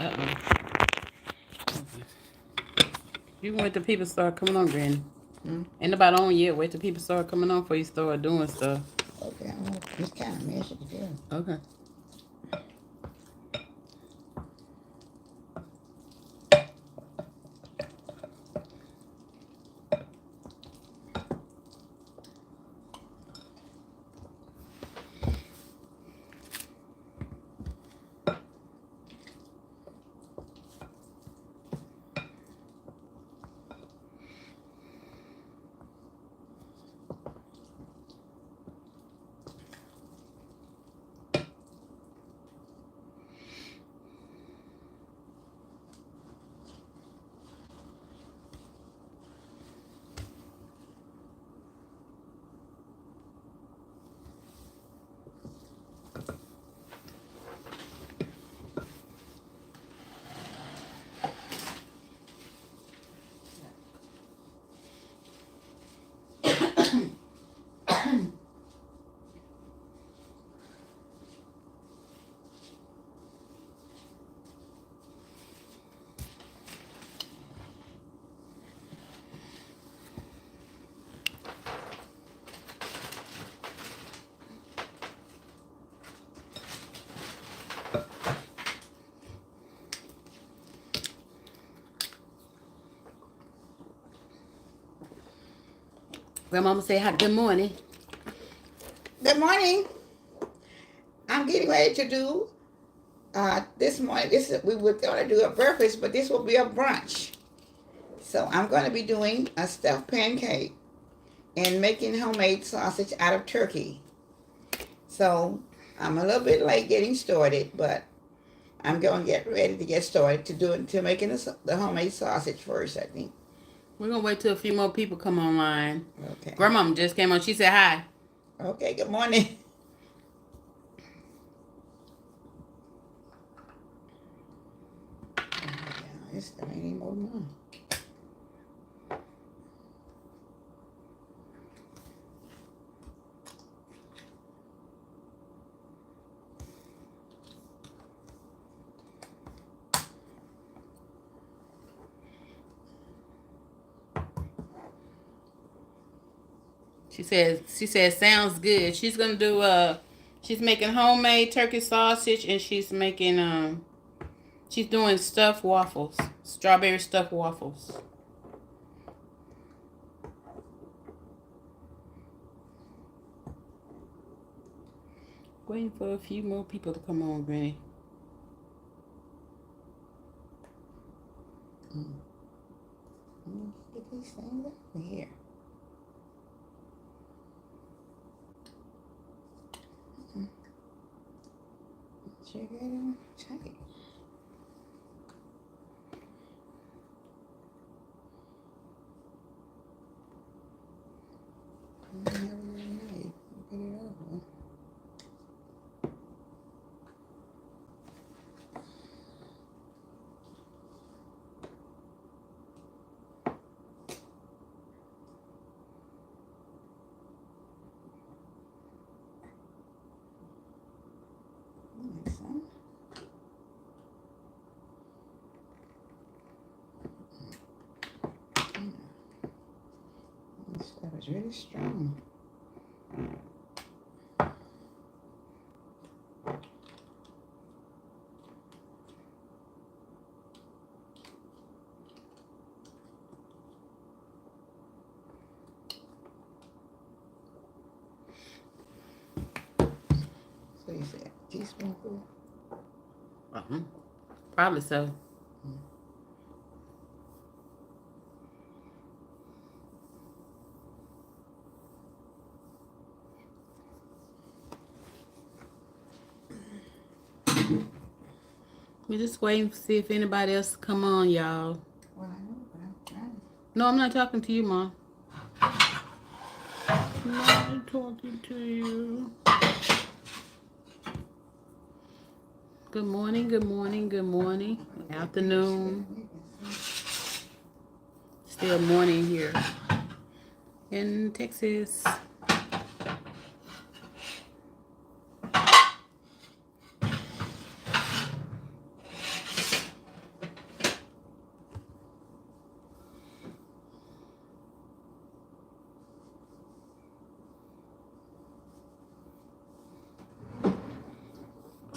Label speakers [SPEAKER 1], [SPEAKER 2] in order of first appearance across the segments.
[SPEAKER 1] Uh-oh. You wait till people start coming on, Granny. Ain't nobody on yet. Wait till people start coming on before you start doing stuff.
[SPEAKER 2] Okay, I'm gonna just kind of measure it together.
[SPEAKER 1] Okay. Grandmama say hi. Good morning.
[SPEAKER 2] Good morning. I'm getting ready to do this morning. We were going to do a breakfast, but this will be a brunch. So I'm going to be doing a stuffed pancake and making homemade sausage out of turkey. So I'm a little bit late getting started, but I'm going to get ready to get started to making the homemade sausage first, I think.
[SPEAKER 1] We're gonna wait till a few more people come online.
[SPEAKER 2] Okay.
[SPEAKER 1] Grandmama just came on. She said hi.
[SPEAKER 2] Okay, good morning. It's ain't any more than
[SPEAKER 1] She said sounds good. She's gonna do she's making homemade turkey sausage and she's doing stuffed waffles. Strawberry stuffed waffles. Waiting for a few more people to come on, Granny.
[SPEAKER 2] Get these things over here. Check it out. Tight. Never really know. Get it over. This stuff is really strong. So you said a teaspoonful?
[SPEAKER 1] Probably so. We're just waiting to see if anybody else come on, y'all.
[SPEAKER 2] Well, I know, but I'm trying.
[SPEAKER 1] No, I'm not talking to you, Mom. I'm not talking to you. Good morning, good morning, good morning. Afternoon. Still morning here in Texas.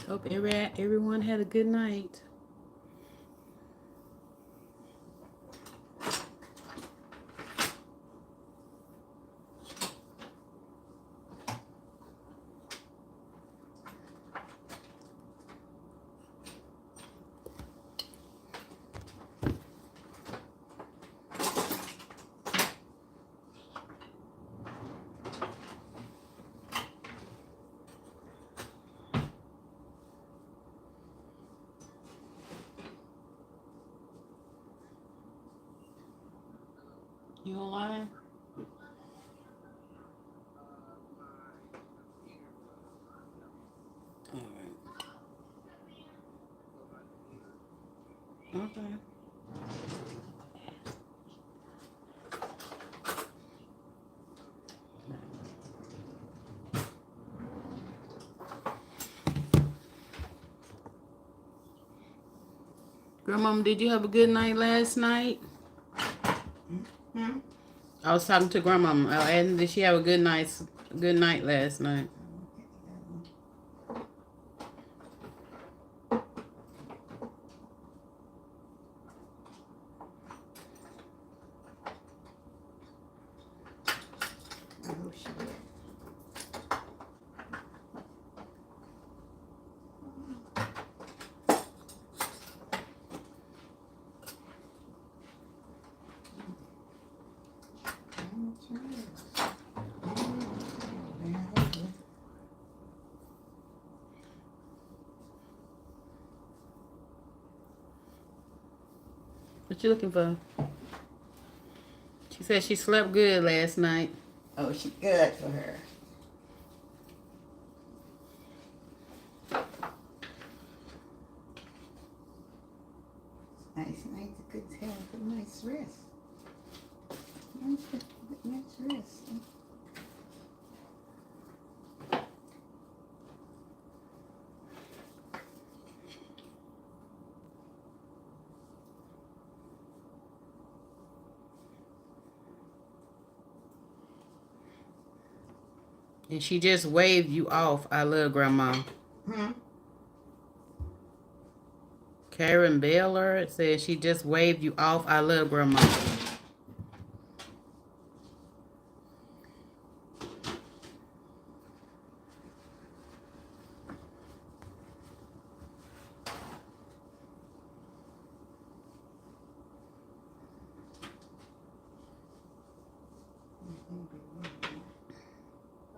[SPEAKER 1] Hope everyone had a good night. You online? All right. Okay. Grandmama, did you have a good night last night?
[SPEAKER 2] Hmm?
[SPEAKER 1] I was talking to Grandmama. And did she have a good night last night?
[SPEAKER 2] I hope she did.
[SPEAKER 1] What you looking for? She said she slept good last night.
[SPEAKER 2] Oh, she good for her. Nice night, good have a nice rest. Nice rest.
[SPEAKER 1] And she just waved you off. I love Grandma.
[SPEAKER 2] Hmm?
[SPEAKER 1] Karen Baylor said she just waved you off. I love Grandma.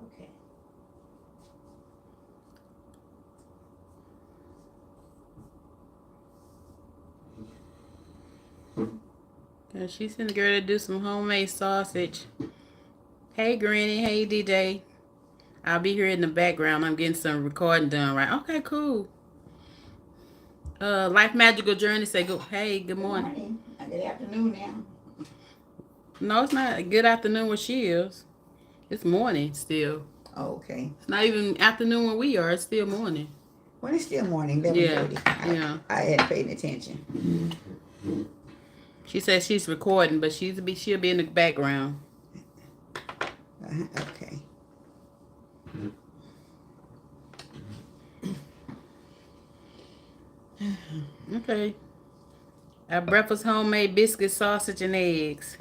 [SPEAKER 2] Okay.
[SPEAKER 1] And she's in the girl to do some homemade sausage. Hey Granny, hey DJ. I'll be here in the background. I'm getting some recording done, right? Okay, cool. Life Magical Journey say good. Hey, good morning.
[SPEAKER 2] Good afternoon now.
[SPEAKER 1] No, it's not good afternoon where she is. It's morning still.
[SPEAKER 2] Oh, okay.
[SPEAKER 1] It's not even afternoon where we are. It's still morning.
[SPEAKER 2] Well, it's still morning,
[SPEAKER 1] Yeah,
[SPEAKER 2] 11:30.
[SPEAKER 1] yeah.
[SPEAKER 2] I hadn't paid attention.
[SPEAKER 1] She says she's recording, but she'll be in the background.
[SPEAKER 2] Okay.
[SPEAKER 1] Okay. Our breakfast homemade biscuit, sausage, and eggs.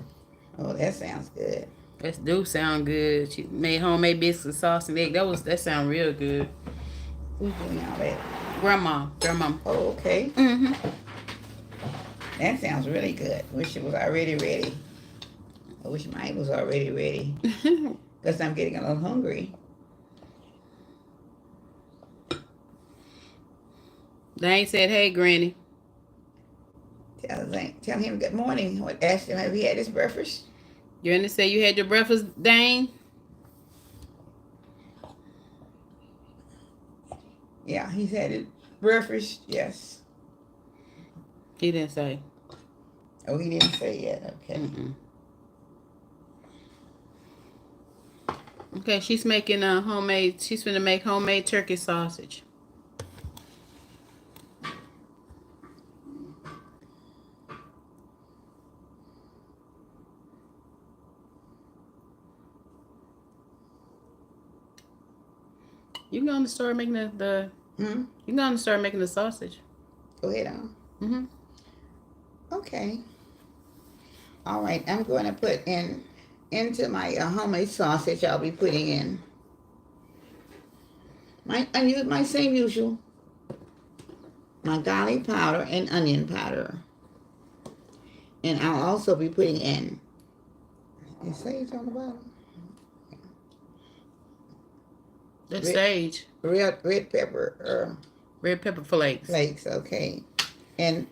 [SPEAKER 2] Oh, that sounds good.
[SPEAKER 1] That do sound good. She made homemade biscuit, sausage, and egg. That sound real good.
[SPEAKER 2] Who's doing all that?
[SPEAKER 1] Grandma.
[SPEAKER 2] Oh, okay.
[SPEAKER 1] Mm-hmm.
[SPEAKER 2] That sounds really good. Wish it was already ready. I wish mine was already ready. Because I'm getting a little hungry.
[SPEAKER 1] They ain't said, hey, Granny.
[SPEAKER 2] Tell him good morning. Ask him if he had his breakfast.
[SPEAKER 1] Granny said you had your breakfast, Dane?
[SPEAKER 2] Yeah, he's had his breakfast. Yes.
[SPEAKER 1] He didn't say.
[SPEAKER 2] Oh, he didn't say yet. Okay.
[SPEAKER 1] Mm-mm. Okay, she's making she's gonna make homemade turkey sausage. You can go in the store making the
[SPEAKER 2] Hmm?
[SPEAKER 1] You're gonna start making the sausage.
[SPEAKER 2] Go ahead on.
[SPEAKER 1] Mm-hmm.
[SPEAKER 2] Okay. All right. I'm going to put into my homemade sausage. I'll be putting in I use my same usual, my garlic powder and onion powder, and I'll also be putting in. It says on the bottom.
[SPEAKER 1] The
[SPEAKER 2] Red
[SPEAKER 1] sage.
[SPEAKER 2] red pepper
[SPEAKER 1] Red pepper flakes.
[SPEAKER 2] flakes. Okay, and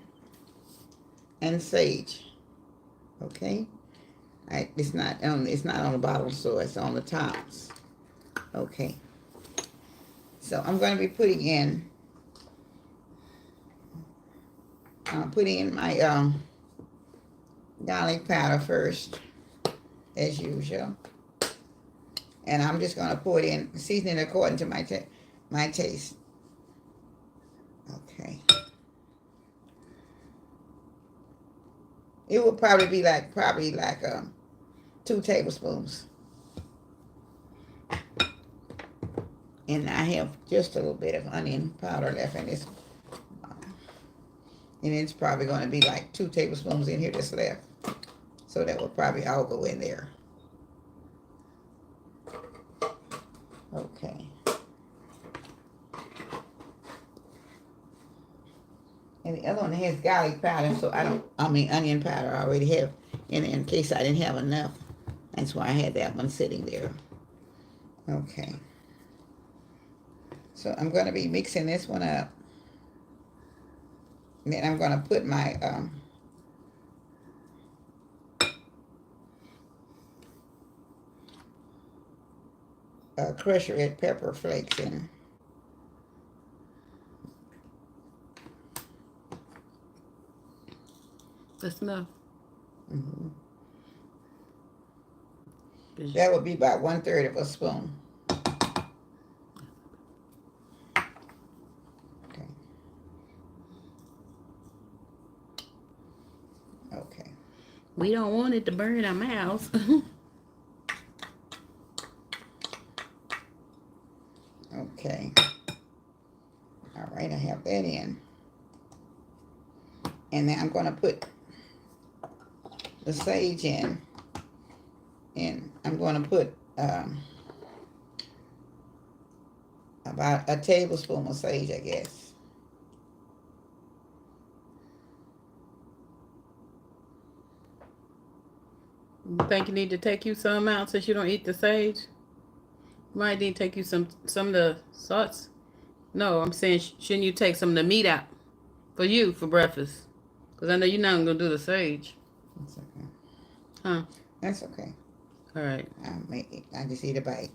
[SPEAKER 2] sage. Okay. It's not on the bottom, so it's on the tops. Okay. So I'm going to be putting in my garlic powder first, as usual, and I'm just going to pour it in, seasoning according to my taste. Okay. It will probably be like 2 tablespoons, and I have just a little bit of onion powder left in this. And it's probably going to be like 2 tablespoons in here that's left. So that will probably all go in there. Okay. And the other one has garlic powder, so onion powder I already have in case I didn't have enough. That's why I had that one sitting there. Okay. So I'm going to be mixing this one up. And then I'm going to put my crushed red pepper flakes in.
[SPEAKER 1] That's enough.
[SPEAKER 2] Mm-hmm. That would be about 1/3 of a spoon. Okay. Okay.
[SPEAKER 1] We don't want it to burn our mouths.
[SPEAKER 2] Okay. All right, I have that in. And then I'm going to put the sage in. And I'm going to put about a tablespoon of sage, I guess.
[SPEAKER 1] You think you need to take you some out since you don't eat the sage? Might need to take you some of the salts. No, I'm saying shouldn't you take some of the meat out for you for breakfast? Because I know you're not gonna do the sage.
[SPEAKER 2] That's okay.
[SPEAKER 1] Huh?
[SPEAKER 2] That's okay.
[SPEAKER 1] All right.
[SPEAKER 2] I just eat a bite.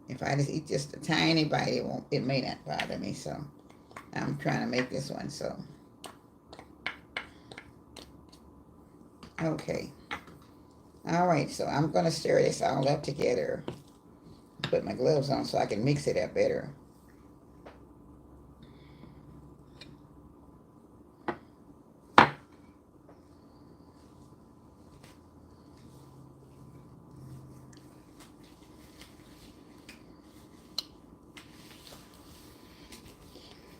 [SPEAKER 2] If I just eat just a tiny bite, it may not bother me. So I'm trying to make this one. So okay. All right. So I'm gonna stir this all up together. Put my gloves on so I can mix it up better.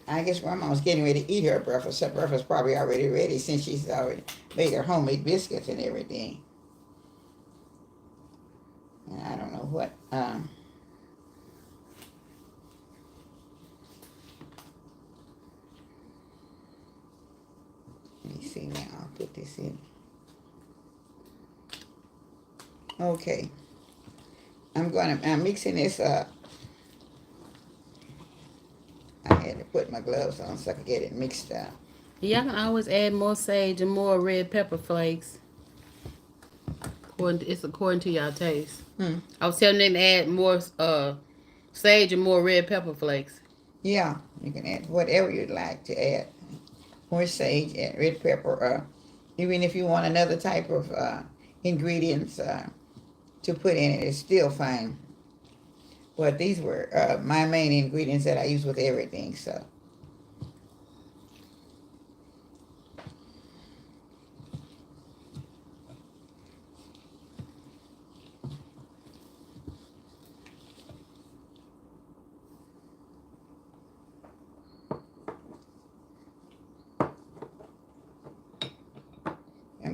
[SPEAKER 2] I guess Grandma was getting ready to eat her breakfast. Her breakfast probably already ready since she's already made her homemade biscuits and everything. And I don't know what. Let me see now. I'll put this in. Okay. I'm mixing this up. I had to put my gloves on so I could get it mixed up.
[SPEAKER 1] Y'all can always add more sage and more red pepper flakes. It's according to y'all taste. I was telling them to add more sage and more red pepper flakes.
[SPEAKER 2] Yeah, you can add whatever you'd like to add. More sage and red pepper. Even if you want another type of ingredients to put in it, it's still fine. But these were my main ingredients that I use with everything. So.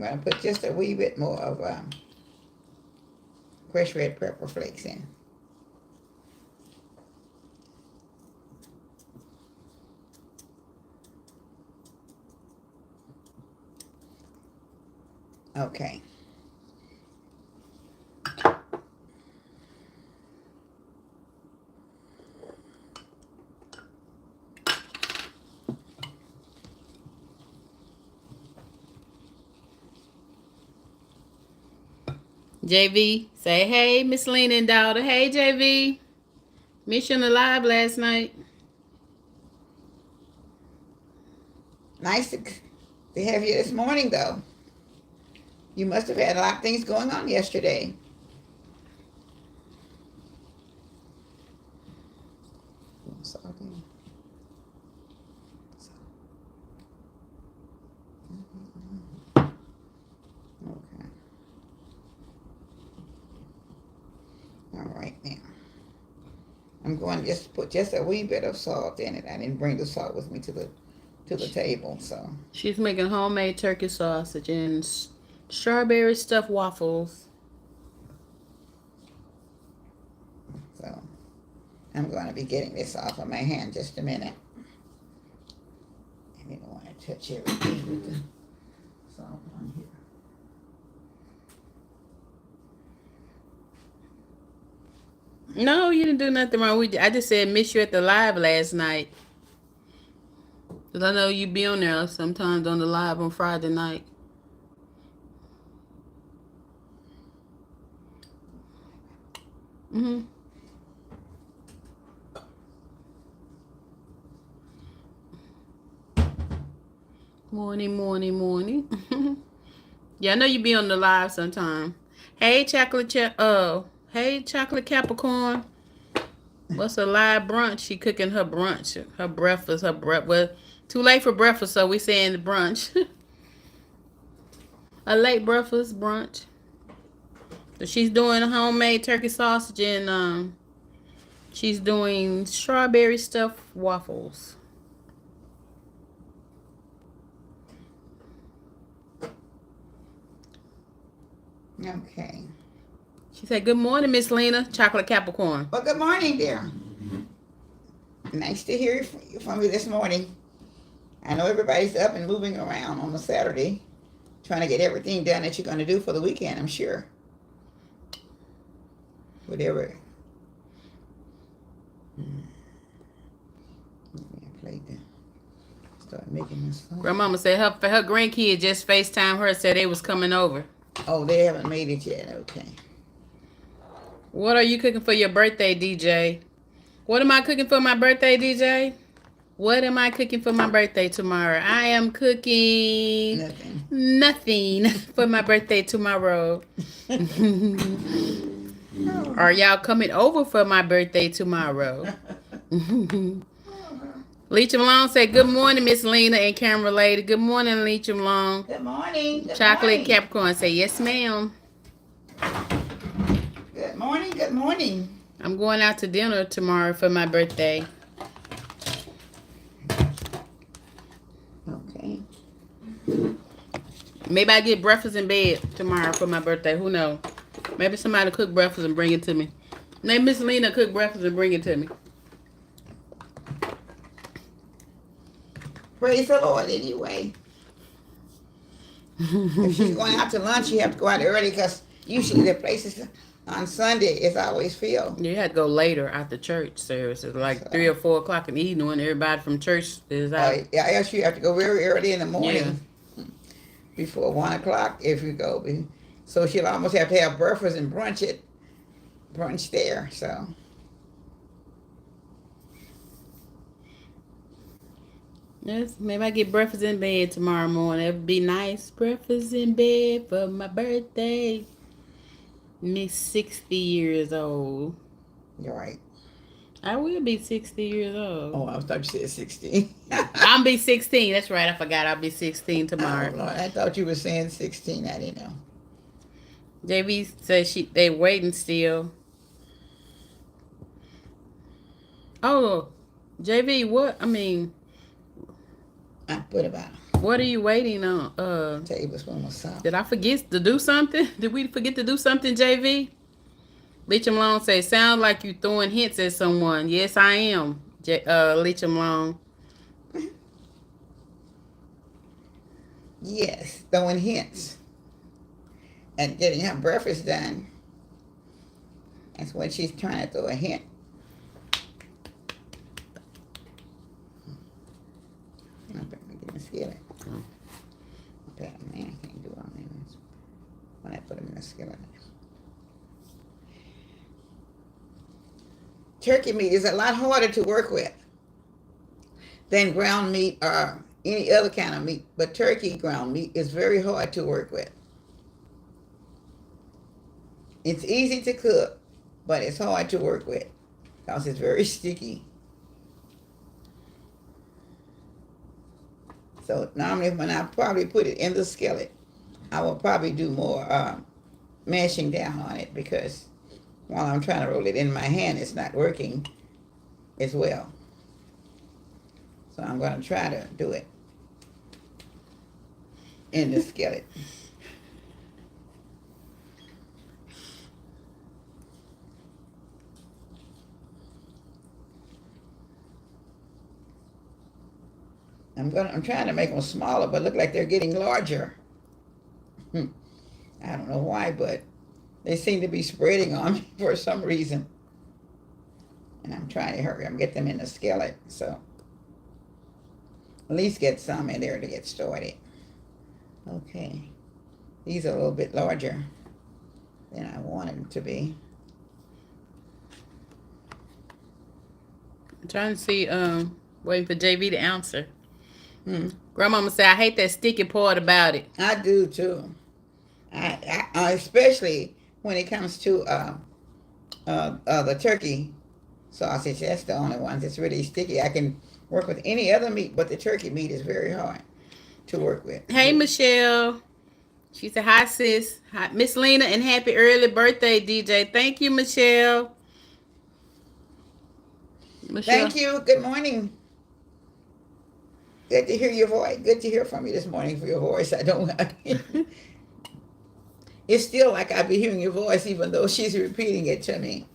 [SPEAKER 2] going to put just a wee bit more of crushed red pepper flakes in. Okay.
[SPEAKER 1] JV, say hey, Miss Lena and daughter. Hey, JV. Miss you on the live last night.
[SPEAKER 2] Nice to have you this morning, though. You must have had a lot of things going on yesterday. Okay. All right, now. I'm going to just put just a wee bit of salt in it. I didn't bring the salt with me to the table, so.
[SPEAKER 1] She's making homemade turkey sausage and strawberry stuffed waffles.
[SPEAKER 2] So I'm going to be getting this off of my hand just a minute. I didn't want to touch everything with the salt on here.
[SPEAKER 1] No, you didn't do nothing wrong. I just said miss you at the live last night. Because I know you be on there sometimes on the live on Friday night. Mm-hmm. Morning. Yeah, I know you be on the live sometime. Hey, hey, chocolate Capricorn. What's a live brunch? She cooking her brunch, her breakfast, well, too late for breakfast, so we saying the brunch. A late breakfast brunch. So she's doing homemade turkey sausage and she's doing strawberry stuffed waffles.
[SPEAKER 2] Okay.
[SPEAKER 1] She said, "Good morning, Miss Lena, chocolate Capricorn."
[SPEAKER 2] Well, good morning, dear. Nice to hear from you this morning. I know everybody's up and moving around on a Saturday, trying to get everything done that you're going to do for the weekend, I'm sure. Whatever. Start making this fun.
[SPEAKER 1] Grandmama said her grandkid just FaceTime her, said they was coming over.
[SPEAKER 2] Oh, they haven't made it yet. Okay.
[SPEAKER 1] What are you cooking for your birthday, DJ? What am I cooking for my birthday, DJ? What am I cooking for my birthday tomorrow? I am cooking nothing for my birthday tomorrow. Are y'all coming over for my birthday tomorrow? Leecham Long said, "Good morning, Miss Lena and camera lady." Good morning, Leecham Long.
[SPEAKER 2] Good morning. Good
[SPEAKER 1] Chocolate
[SPEAKER 2] morning.
[SPEAKER 1] Capricorn say, "Yes, ma'am."
[SPEAKER 2] Good morning. Good morning.
[SPEAKER 1] I'm going out to dinner tomorrow for my birthday.
[SPEAKER 2] Okay.
[SPEAKER 1] Maybe I get breakfast in bed tomorrow for my birthday. Who knows? Maybe somebody cook breakfast and bring it to me. Maybe Miss Lena cook breakfast and bring it to me.
[SPEAKER 2] Praise the Lord anyway. If she's going out to lunch, you have to go out early because usually the places on Sunday is always filled.
[SPEAKER 1] You had to go later after church services, like 3 or 4 o'clock in the evening when everybody from church is out.
[SPEAKER 2] Yeah, I guess you have to go very early in the morning, before 1 o'clock if you go. So she'll almost have to have breakfast and brunch there. So.
[SPEAKER 1] Yes, maybe I get breakfast in bed tomorrow morning. It'd be nice. Breakfast in bed for my birthday. Me 60 years old.
[SPEAKER 2] You're right.
[SPEAKER 1] I will be 60 years old.
[SPEAKER 2] Oh, I thought you said 16.
[SPEAKER 1] I'll be 16. That's right. I forgot I'll be 16 tomorrow.
[SPEAKER 2] Oh, Lord, I thought you were saying 16. I didn't know.
[SPEAKER 1] JV says they waiting still. Oh, JV, what? I mean...
[SPEAKER 2] What about?
[SPEAKER 1] What are you waiting on?
[SPEAKER 2] Tablespoon of salt.
[SPEAKER 1] Did I forget to do something? Did we forget to do something, JV? Leach Malone say, sound like you throwing hints at someone. Yes, I am, Leach Malone.
[SPEAKER 2] Yes, throwing hints and getting her breakfast done. That's what she's trying to throw a hint. I'm going to skillet. Okay, man, I can't do all that. When I put them in the skillet. Turkey meat is a lot harder to work with than ground meat or any other kind of meat. But turkey ground meat is very hard to work with. It's easy to cook, but it's hard to work with because it's very sticky. So normally when I probably put it in the skillet, I will probably do more mashing down on it because while I'm trying to roll it in my hand, it's not working as well. So I'm going to try to do it in the skillet. I'm trying to make them smaller, but look like they're getting larger. I don't know why, but they seem to be spreading on me for some reason. And I'm trying to hurry up and get them in the skillet, so at least get some in there to get started. Okay, these are a little bit larger than I wanted them to be.
[SPEAKER 1] I'm trying to see, waiting for JV to answer. Grandmama said, I hate that sticky part about it.
[SPEAKER 2] I do too. I especially when it comes to the turkey sausage. That's the only one that's really sticky. I can work with any other meat, but the turkey meat is very hard to work with.
[SPEAKER 1] Hey, Michelle. She said, hi, sis. Hi, Miss Lena, and happy early birthday, DJ. Thank you, Michelle.
[SPEAKER 2] Thank you. Good morning. Good to hear your voice. Good to hear from you this morning for your voice. I don't. It's still like I'll be hearing your voice even though she's repeating it to me.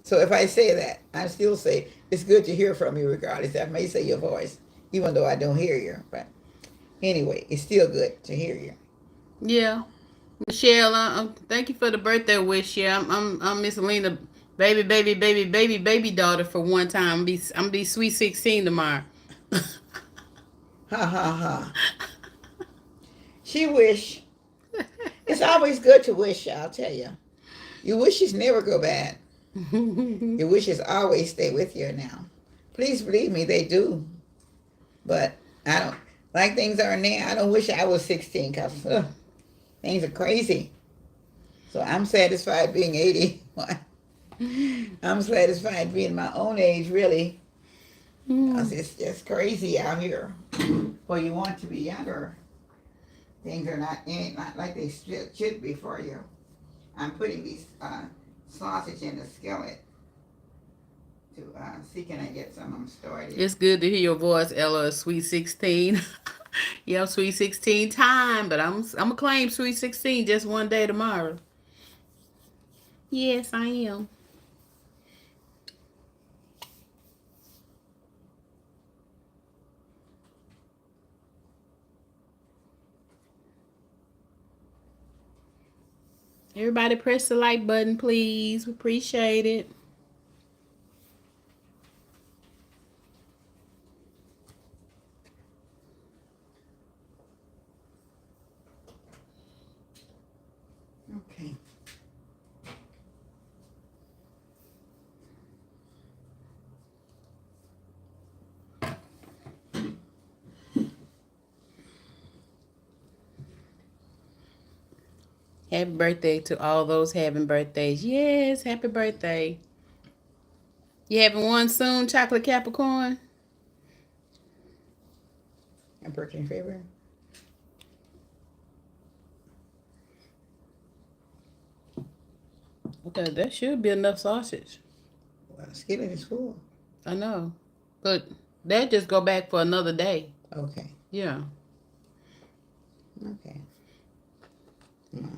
[SPEAKER 2] So if I say that, I still say it's good to hear from you regardless. I may say your voice even though I don't hear you. But anyway, it's still good to hear you.
[SPEAKER 1] Yeah. Michelle, thank you for the birthday wish. Yeah, I'm Miss Lena, baby daughter for one time. I'm be sweet 16 tomorrow.
[SPEAKER 2] Ha ha ha. She wish. It's always good to wish, I'll tell you. Your wishes never go bad. Your wishes always stay with you now. Please believe me, they do. But I don't, like things are now, I don't wish I was 16 because things are crazy. So I'm satisfied being 81. I'm satisfied being my own age, really. Because it's just crazy out here. Well, you want to be younger. Things are not like they should be for you. I'm putting these sausage in the skillet to see can I get some of them started.
[SPEAKER 1] It's good to hear your voice, Ella. Sweet 16. Yeah, sweet 16 time, but I'm gonna claim sweet 16 just one day tomorrow. Yes, I am. Everybody press the like button, please. We appreciate it.
[SPEAKER 2] Okay.
[SPEAKER 1] Happy birthday to all those having birthdays. Yes, happy birthday. You having one soon, Chocolate Capricorn?
[SPEAKER 2] A birthday favor.
[SPEAKER 1] Okay, that should be enough sausage.
[SPEAKER 2] Well, the skillet is full.
[SPEAKER 1] I know. But that just go back for another day.
[SPEAKER 2] Okay.
[SPEAKER 1] Yeah.
[SPEAKER 2] Okay. Mm.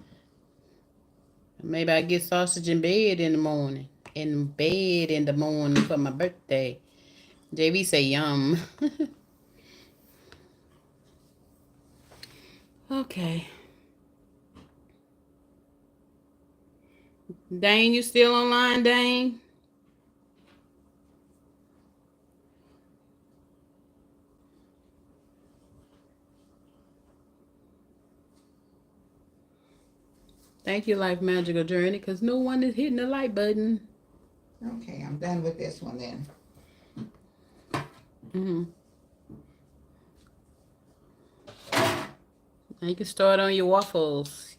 [SPEAKER 1] Maybe I get sausage in bed in the morning. In bed in the morning for my birthday. JB say yum. Okay. Dane, you still online, Dane? Thank you, Life Magical Journey, because no one is hitting the like button.
[SPEAKER 2] Okay, I'm done with this one then.
[SPEAKER 1] Mm-hmm. Now you can start on your waffles.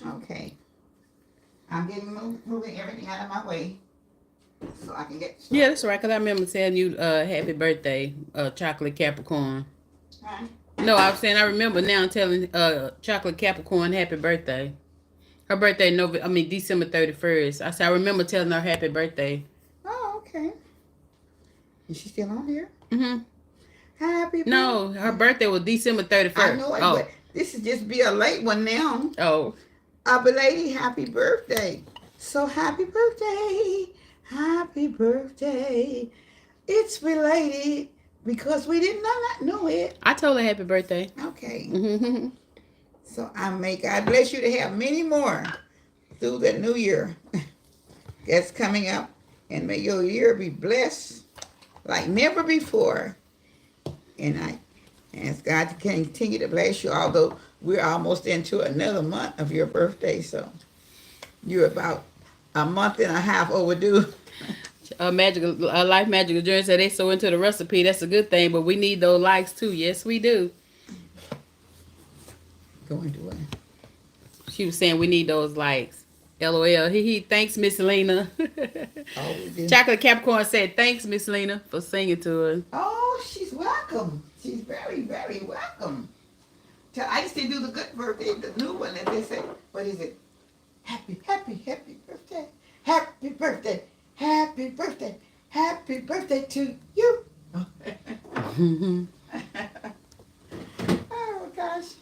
[SPEAKER 2] Okay. I'm moving everything out of my way so I can get
[SPEAKER 1] Yeah,
[SPEAKER 2] started.
[SPEAKER 1] that's right, because I remember telling you happy birthday, chocolate Capricorn.
[SPEAKER 2] Huh?
[SPEAKER 1] No, I was saying I remember now telling chocolate Capricorn happy birthday. Her birthday December 31st. I said I remember telling her happy birthday.
[SPEAKER 2] Oh, okay. Is she still on here?
[SPEAKER 1] Mm-hmm.
[SPEAKER 2] Happy
[SPEAKER 1] No, her
[SPEAKER 2] birthday.
[SPEAKER 1] birthday was December
[SPEAKER 2] I
[SPEAKER 1] 31st.
[SPEAKER 2] know it,
[SPEAKER 1] Oh.
[SPEAKER 2] but this is just be a late one now.
[SPEAKER 1] Oh.
[SPEAKER 2] A belated happy birthday. So happy birthday. Happy birthday. It's belated because we did not know it.
[SPEAKER 1] I told her happy birthday.
[SPEAKER 2] Okay.
[SPEAKER 1] Mm-hmm.
[SPEAKER 2] So I may God bless you to have many more through the new year that's coming up. And may your year be blessed like never before. And I ask God to continue to bless you, although we're almost into another month of your birthday. So you're about a month and a half overdue.
[SPEAKER 1] Life Magical Journey said they so into the recipe. That's a good thing, but we need those likes too. Yes, we do.
[SPEAKER 2] Going to
[SPEAKER 1] She was saying we need those likes. LOL. He. Thanks, Miss Lena.
[SPEAKER 2] Oh, we do.
[SPEAKER 1] Chocolate Capricorn said thanks, Miss Lena, for singing to us.
[SPEAKER 2] Oh, she's welcome. She's very, very welcome. I used to do the good birthday, the new one, and they say, what is it? Happy, happy, happy birthday. Happy birthday. Happy birthday. Happy birthday to you. Oh, gosh.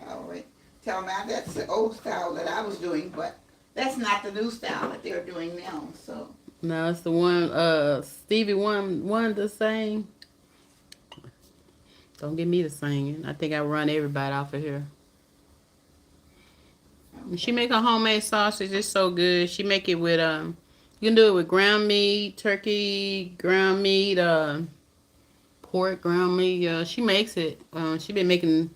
[SPEAKER 2] Oh, wait. Tell now that's the old style that I was doing, but that's not the new style that they're doing now. So
[SPEAKER 1] No, it's the one Stevie one the same. Don't get me to singing. I think I run everybody off of here.
[SPEAKER 2] okay.
[SPEAKER 1] She make a homemade sausage. It's so good. She make it with you can do it with ground meat, turkey, ground meat, pork, ground meat. Yeah, she makes it. She been making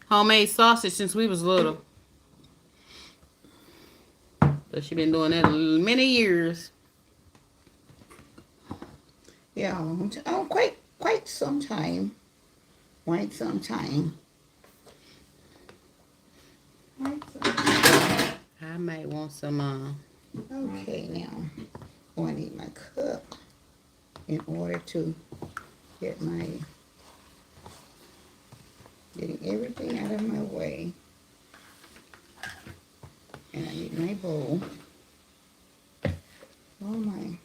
[SPEAKER 1] homemade sausage since we was little. So she been doing that many years.
[SPEAKER 2] Yeah, quite some time. Quite some time. Quite some time.
[SPEAKER 1] I might want some.
[SPEAKER 2] Okay, now. Oh, I need my cup in order to get getting everything out of my way. And I need my bowl. Oh my,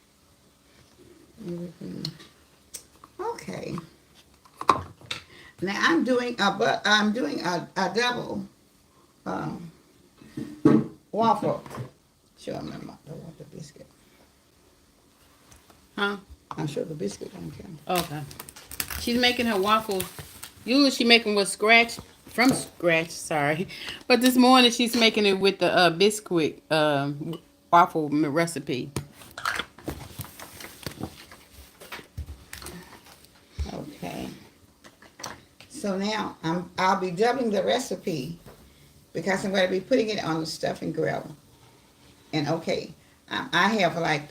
[SPEAKER 2] everything. Okay. Now I'm doing a double waffle. Sure, I'm not want the biscuit.
[SPEAKER 1] Huh?
[SPEAKER 2] I'm sure the biscuit don't count.
[SPEAKER 1] Okay. She's making her waffles. Usually she making with from scratch. Sorry, but this morning she's making it with the biscuit waffle recipe.
[SPEAKER 2] Okay. So now I'll be doubling the recipe because I'm going to be putting it on the stuffing grill. And okay, I have like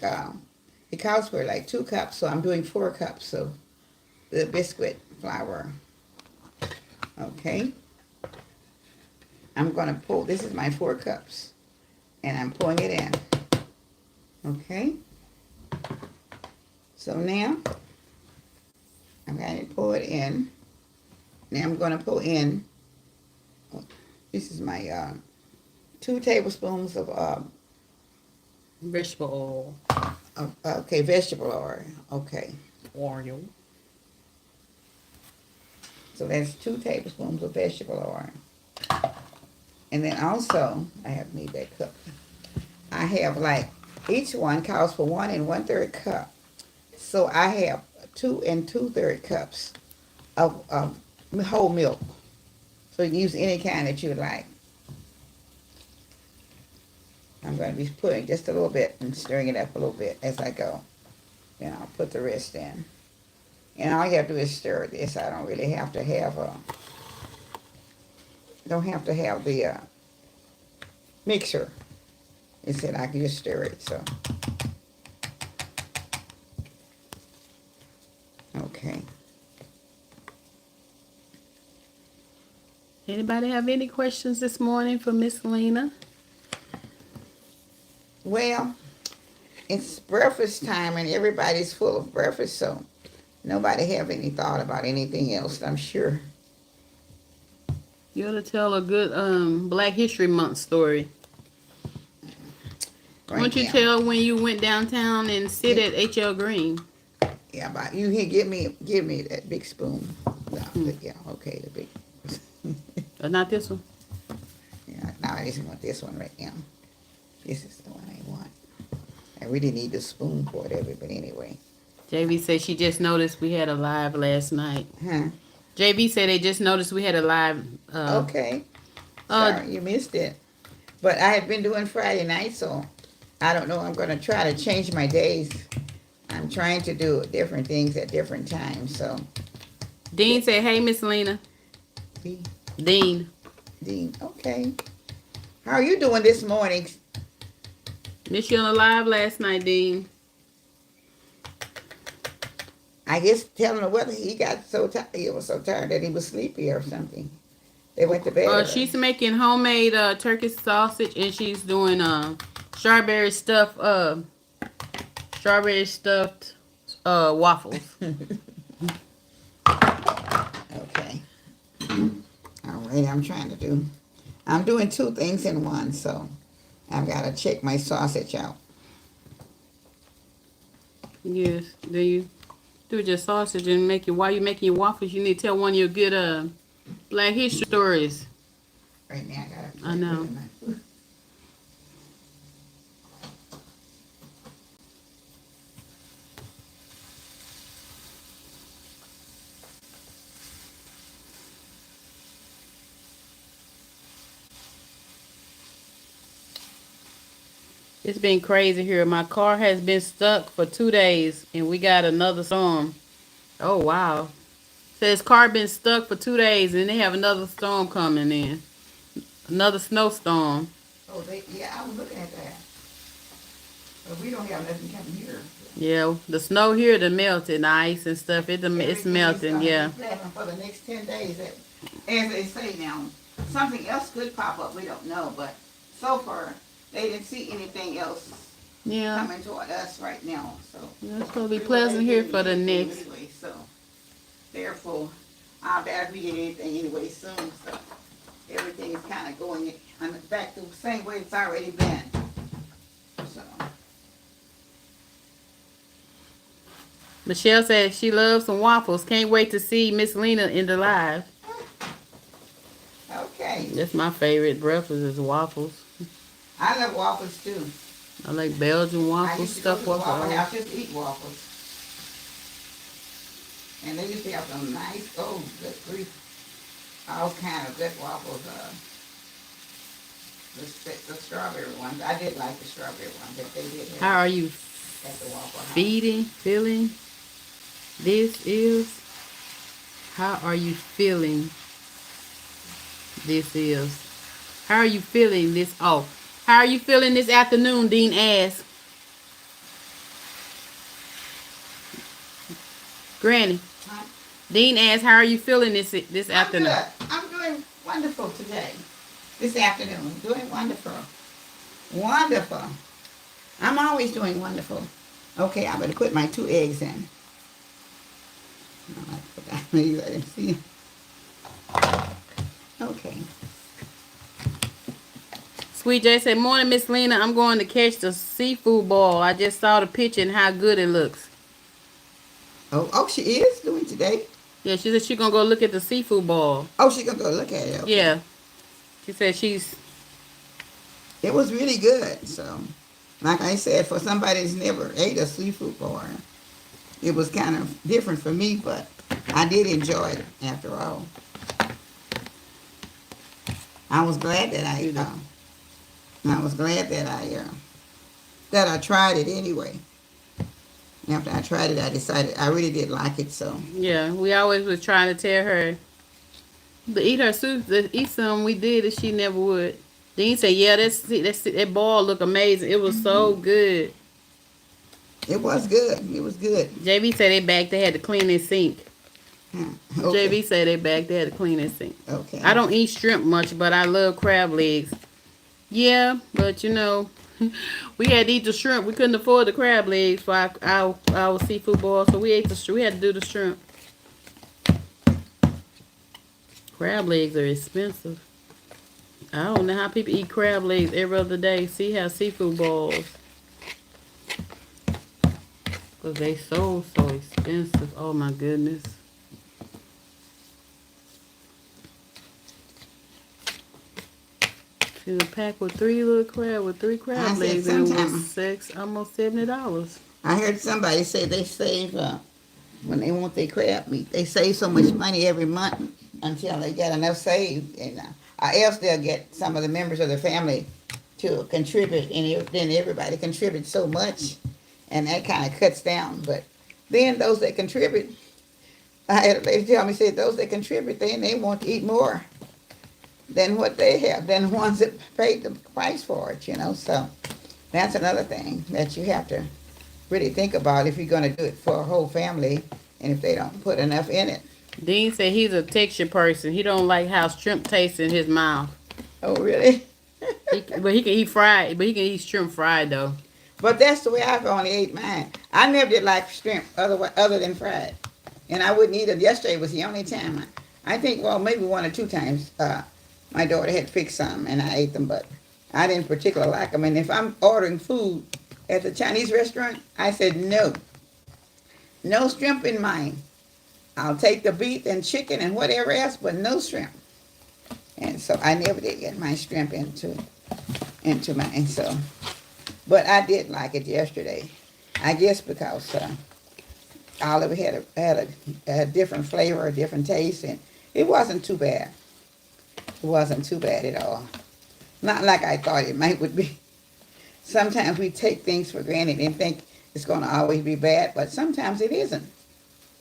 [SPEAKER 2] it calls for like 2 cups, so I'm doing 4 cups of the biscuit flour. Okay. I'm going to pull. This is my 4 cups, and I'm pouring it in. Okay. So now I'm Okay, pour it in. Now I'm going to pour in, this is my 2 tablespoons
[SPEAKER 1] Vegetable
[SPEAKER 2] okay, vegetable oil. Okay,
[SPEAKER 1] oil.
[SPEAKER 2] so that's 2 tablespoons of vegetable oil. And then also, I have need that cup. I have like, each one calls for 1 1/3 cup. So I have 2 2/3 cups of whole milk. So you can use any kind that you like. I'm going to be putting just a little bit and stirring it up a little bit as I go. Then I'll put the rest in. And all you have to do is stir this. I don't really have to have the mixer. It said I can just stir it, so. Okay.
[SPEAKER 1] Anybody have any questions this morning for Miss Lena?
[SPEAKER 2] Well, it's breakfast time and everybody's full of breakfast, so nobody have any thought about anything else, I'm sure.
[SPEAKER 1] You ought to tell a good Black History Month story.
[SPEAKER 2] Right
[SPEAKER 1] Won't you
[SPEAKER 2] now.
[SPEAKER 1] tell when you went downtown and sit at H.L. Green?
[SPEAKER 2] Yeah, but you here, give me that big spoon. No, yeah, okay, the big.
[SPEAKER 1] Not this one.
[SPEAKER 2] Yeah, no, I just want this one right now. This is the one I want. I really need the spoon for it, but anyway.
[SPEAKER 1] JV said she just noticed we had a live last night.
[SPEAKER 2] Huh?
[SPEAKER 1] JV said they just noticed we had a live.
[SPEAKER 2] Okay. Sorry, you missed it. But I had been doing Friday night, so I don't know. I'm going to try to change my days. I'm trying to do different things at different times, so.
[SPEAKER 1] Dean said, "Hey, Miss Lena." Dean.
[SPEAKER 2] Dean, okay. How are you doing this morning?
[SPEAKER 1] Missed you on the live last night, Dean.
[SPEAKER 2] I guess telling the weather, he got so tired. He was so tired that he was sleepy or something. They went to bed.
[SPEAKER 1] She's making homemade turkey sausage, and she's doing strawberry stuffed waffles.
[SPEAKER 2] Okay. All right, I'm doing 2 things in one, so I've got to check my sausage out.
[SPEAKER 1] Yes, do you do your sausage and while you're making your waffles, you need to tell one of your good Black History stories.
[SPEAKER 2] Right now,
[SPEAKER 1] I know. It's been crazy here. My car has been stuck for 2 days, and we got another storm. Oh, wow. Says car been stuck for 2 days, and they have another storm coming in. Another snowstorm.
[SPEAKER 2] Oh, yeah, I was looking at that. But we don't have nothing coming here.
[SPEAKER 1] Yeah, the snow here done melted, and the ice and stuff. It's melting, yeah.
[SPEAKER 2] For the next 10 days, as they say now, something else could pop up. We don't know, but so far they didn't see anything else coming toward us right now. So
[SPEAKER 1] it's gonna be pleasant here for the next.
[SPEAKER 2] Anyway, so therefore, I doubt if we get anything anyway soon. So everything is kind of going back to the same way it's already been. So.
[SPEAKER 1] Michelle says she loves some waffles. Can't wait to see Miss Lena in the live.
[SPEAKER 2] Okay.
[SPEAKER 1] That's my favorite breakfast is waffles.
[SPEAKER 2] I love waffles too.
[SPEAKER 1] I like Belgian waffles,
[SPEAKER 2] I used to
[SPEAKER 1] stuffed
[SPEAKER 2] go to the
[SPEAKER 1] waffles.
[SPEAKER 2] Waffle House just to eat waffles. And they used to have some nice, good grief, all kind of good waffles. The strawberry ones. I did like the strawberry ones that they did have.
[SPEAKER 1] How are you
[SPEAKER 2] At the Waffle House.
[SPEAKER 1] feeling? This is. How are you feeling? This is. How are you feeling this? Oh, how are you feeling this afternoon? Dean asked. Granny.
[SPEAKER 2] Huh?
[SPEAKER 1] Dean asked, "How are you feeling this afternoon?"
[SPEAKER 2] Good. I'm doing wonderful today. This afternoon, doing wonderful. Wonderful. I'm always doing wonderful. Okay, I'm going to put my 2 eggs in. I like to Maybe let him see. Okay.
[SPEAKER 1] Sweet J said, "Morning, Miss Lena. I'm going to catch the seafood ball. I just saw the picture and how good it looks."
[SPEAKER 2] Oh, she is doing today.
[SPEAKER 1] Yeah, she said she's gonna go look at the seafood ball.
[SPEAKER 2] Oh, she gonna go look at it. Okay.
[SPEAKER 1] Yeah, she said she's.
[SPEAKER 2] It was really good. So, like I said, for somebody that's never ate a seafood bar, it was kind of different for me, but I did enjoy it after all. I was glad that I was glad that I tried it anyway. After I tried it, I decided I really did like it. So,
[SPEAKER 1] Yeah, we always was trying to tell her to eat her soup, to eat some. We did, and she never would. Dean said, "Yeah, that ball look amazing. It was so good."
[SPEAKER 2] it was good. It was good.
[SPEAKER 1] JB said they back. They had to clean their sink.
[SPEAKER 2] Okay.
[SPEAKER 1] JB said they back. They had to clean their sink.
[SPEAKER 2] Okay.
[SPEAKER 1] I don't eat shrimp much, but I love crab legs. Yeah, but we had to eat the shrimp. We couldn't afford the crab legs for our seafood boil, so we ate we had to do the shrimp. Crab legs are expensive. I don't know how people eat crab legs every other day. See how seafood balls. Because they so expensive. Oh my goodness. See the pack with three crab legs, and it was almost $70.
[SPEAKER 2] I heard somebody say they save when they want their crab meat. They save so much money every month until they get enough saved, and else they'll get some of the members of the family to contribute, and then everybody contributes so much, and that kind of cuts down. But then those that contribute, I had a lady tell me, said those that contribute, then they want to eat more than what they have, than the ones that paid the price for it, So that's another thing that you have to really think about if you're going to do it for a whole family, and if they don't put enough in it.
[SPEAKER 1] Dean said he's a texture person. He don't like how shrimp tastes in his mouth.
[SPEAKER 2] Oh, really?
[SPEAKER 1] But he can eat fried. But he can eat shrimp fried though.
[SPEAKER 2] But that's the way I've only ate mine. I never did like shrimp other than fried, and I wouldn't eat it. Yesterday was the only time. I think, well, maybe one or two times. My daughter had fixed some, and I ate them, but I didn't particularly like them. And if I'm ordering food at the Chinese restaurant, I said no shrimp in mine. I'll take the beef and chicken and whatever else, but no shrimp. And so I never did get my shrimp into mine. So, but I did like it yesterday. I guess because all of it had a different flavor, a different taste, and it wasn't too bad. It wasn't too bad at all. Not like I thought it would be. Sometimes we take things for granted and think it's going to always be bad, but sometimes it isn't.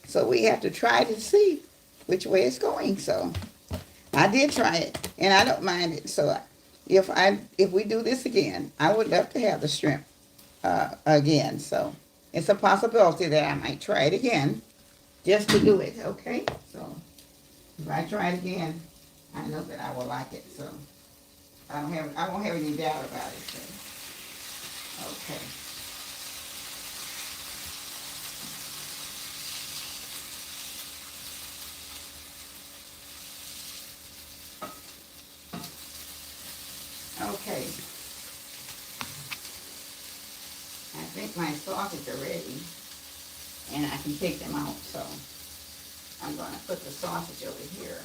[SPEAKER 2] So we have to try to see which way it's going. So I did try it, and I don't mind it. So if we do this again, I would love to have the shrimp again. So it's a possibility that I might try it again just to do it, okay? So if I try it again, I know that I will like it. So I won't have any doubt about it. So. Okay. Okay. I think my sausage are ready, and I can take them out. So I'm going to put the sausage over here.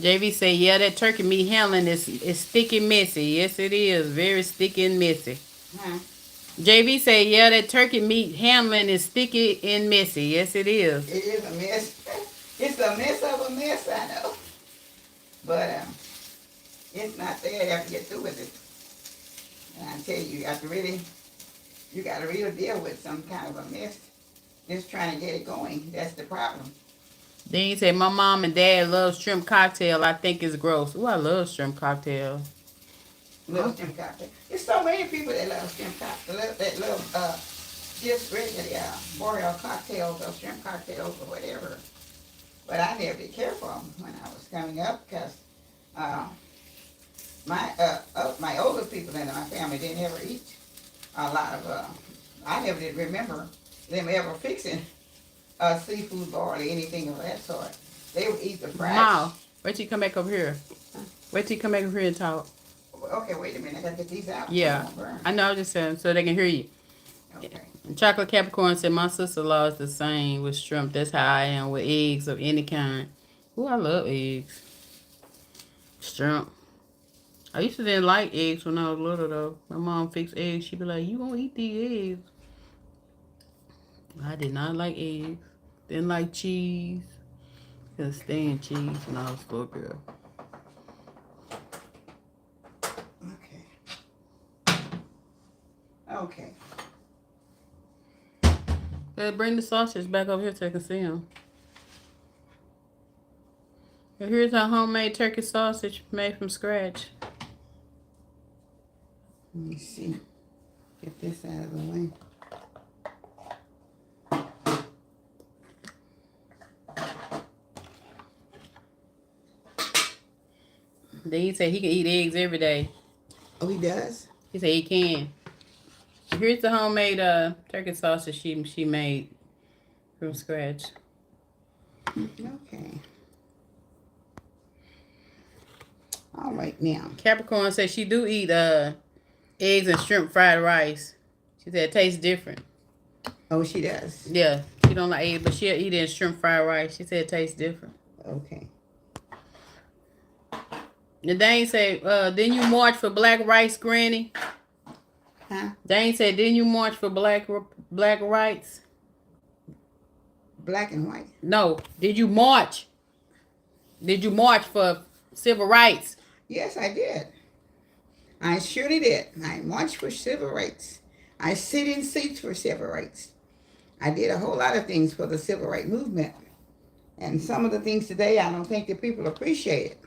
[SPEAKER 1] JV say, yeah, that turkey meat handling is sticky and messy. Yes, it is. Very sticky and messy.
[SPEAKER 2] Huh?
[SPEAKER 1] JV say, yeah, that turkey meat handling is sticky and messy. Yes, it is.
[SPEAKER 2] It is a mess. It's a mess of a mess, I know. But it's not there. You have to get through with it. And I tell you, you got to really deal with some kind of a mess. Just trying to get it going. That's the problem.
[SPEAKER 1] Then you say, my mom and dad love shrimp cocktail. I think it's gross. Oh, I love shrimp cocktail.
[SPEAKER 2] Love shrimp cocktail. There's so many people that love shrimp cocktail. That love just regular boreal cocktails or shrimp cocktails or whatever. But I never did care for them when I was coming up because my older people in my family didn't ever eat a lot of. I never did remember them ever fixing seafood boil or anything of that sort. They would eat the fried.
[SPEAKER 1] No. Wait till you come back over here. Wait till you come back over here and talk.
[SPEAKER 2] Okay, wait a minute. I gotta get these out.
[SPEAKER 1] Yeah. I know, I'm just saying, so they can hear you.
[SPEAKER 2] Okay.
[SPEAKER 1] Chocolate Capricorn said, my sister-in-law is the same with shrimp. That's how I am with eggs of any kind. Ooh, I love eggs. Shrimp. I used to didn't like eggs when I was little, though. My mom fixed eggs. She'd be like, you gonna eat these eggs. I did not like eggs. Didn't like cheese. Couldn't stand cheese when I was a little girl.
[SPEAKER 2] Okay.
[SPEAKER 1] Bring the sausage back over here so I can see them. Here's our homemade turkey sausage made from scratch.
[SPEAKER 2] Let me see. Get this out of the way.
[SPEAKER 1] Then he said he can eat eggs every day.
[SPEAKER 2] Oh, he does?
[SPEAKER 1] He said he can. Here's the homemade turkey sausage she made from scratch.
[SPEAKER 2] Okay. All right, now.
[SPEAKER 1] Capricorn said she do eat eggs and shrimp fried rice. She said it tastes different.
[SPEAKER 2] Oh, she does?
[SPEAKER 1] Yeah. She don't like eggs, but she'll eat it in shrimp fried rice. She said it tastes different.
[SPEAKER 2] Okay.
[SPEAKER 1] And Dane said, didn't you march for black rights, Granny?
[SPEAKER 2] Huh?
[SPEAKER 1] Dane said, didn't you march for black rights?
[SPEAKER 2] Black and white?
[SPEAKER 1] No. Did you march? Did you march for civil rights?
[SPEAKER 2] Yes, I did. I surely did. I marched for civil rights. I sit in seats for civil rights. I did a whole lot of things for the civil rights movement. And some of the things today, I don't think that people appreciate it.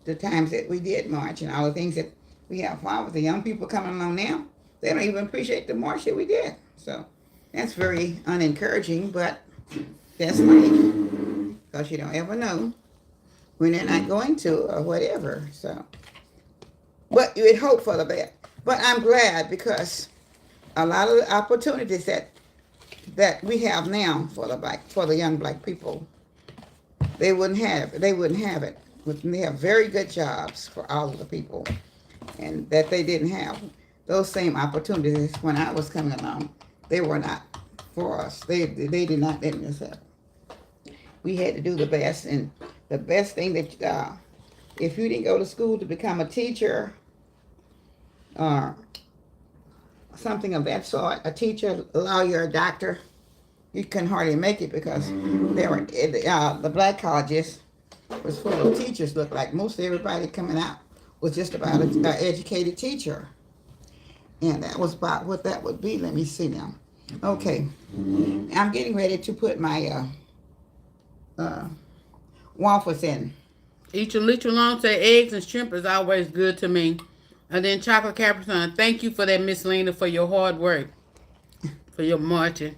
[SPEAKER 2] The times that we did march and all the things that we have followed. The young people coming along now, they don't even appreciate the march that we did. So that's very unencouraging, but that's life. Because you don't ever know when they're not going to or whatever. So, but you would hope for the best. But I'm glad because a lot of the opportunities that we have now for the young black people, they wouldn't have it. They have very good jobs for all of the people, and that they didn't have those same opportunities when I was coming along. They were not for us. They did not let us have. We had to do the best, and the best thing that if you didn't go to school to become a teacher or something of that sort, a teacher, a lawyer, a doctor, you couldn't hardly make it because there were the black colleges was full of teachers. Looked like most everybody coming out was just about an educated teacher, and that was about what that would be. Let me see now. Okay, I'm getting ready to put my waffles in.
[SPEAKER 1] Eat your little long say eggs and shrimp is always good to me. And then Chocolate Capricorn, thank you for that, Miss Lena, for your hard work, for your marching.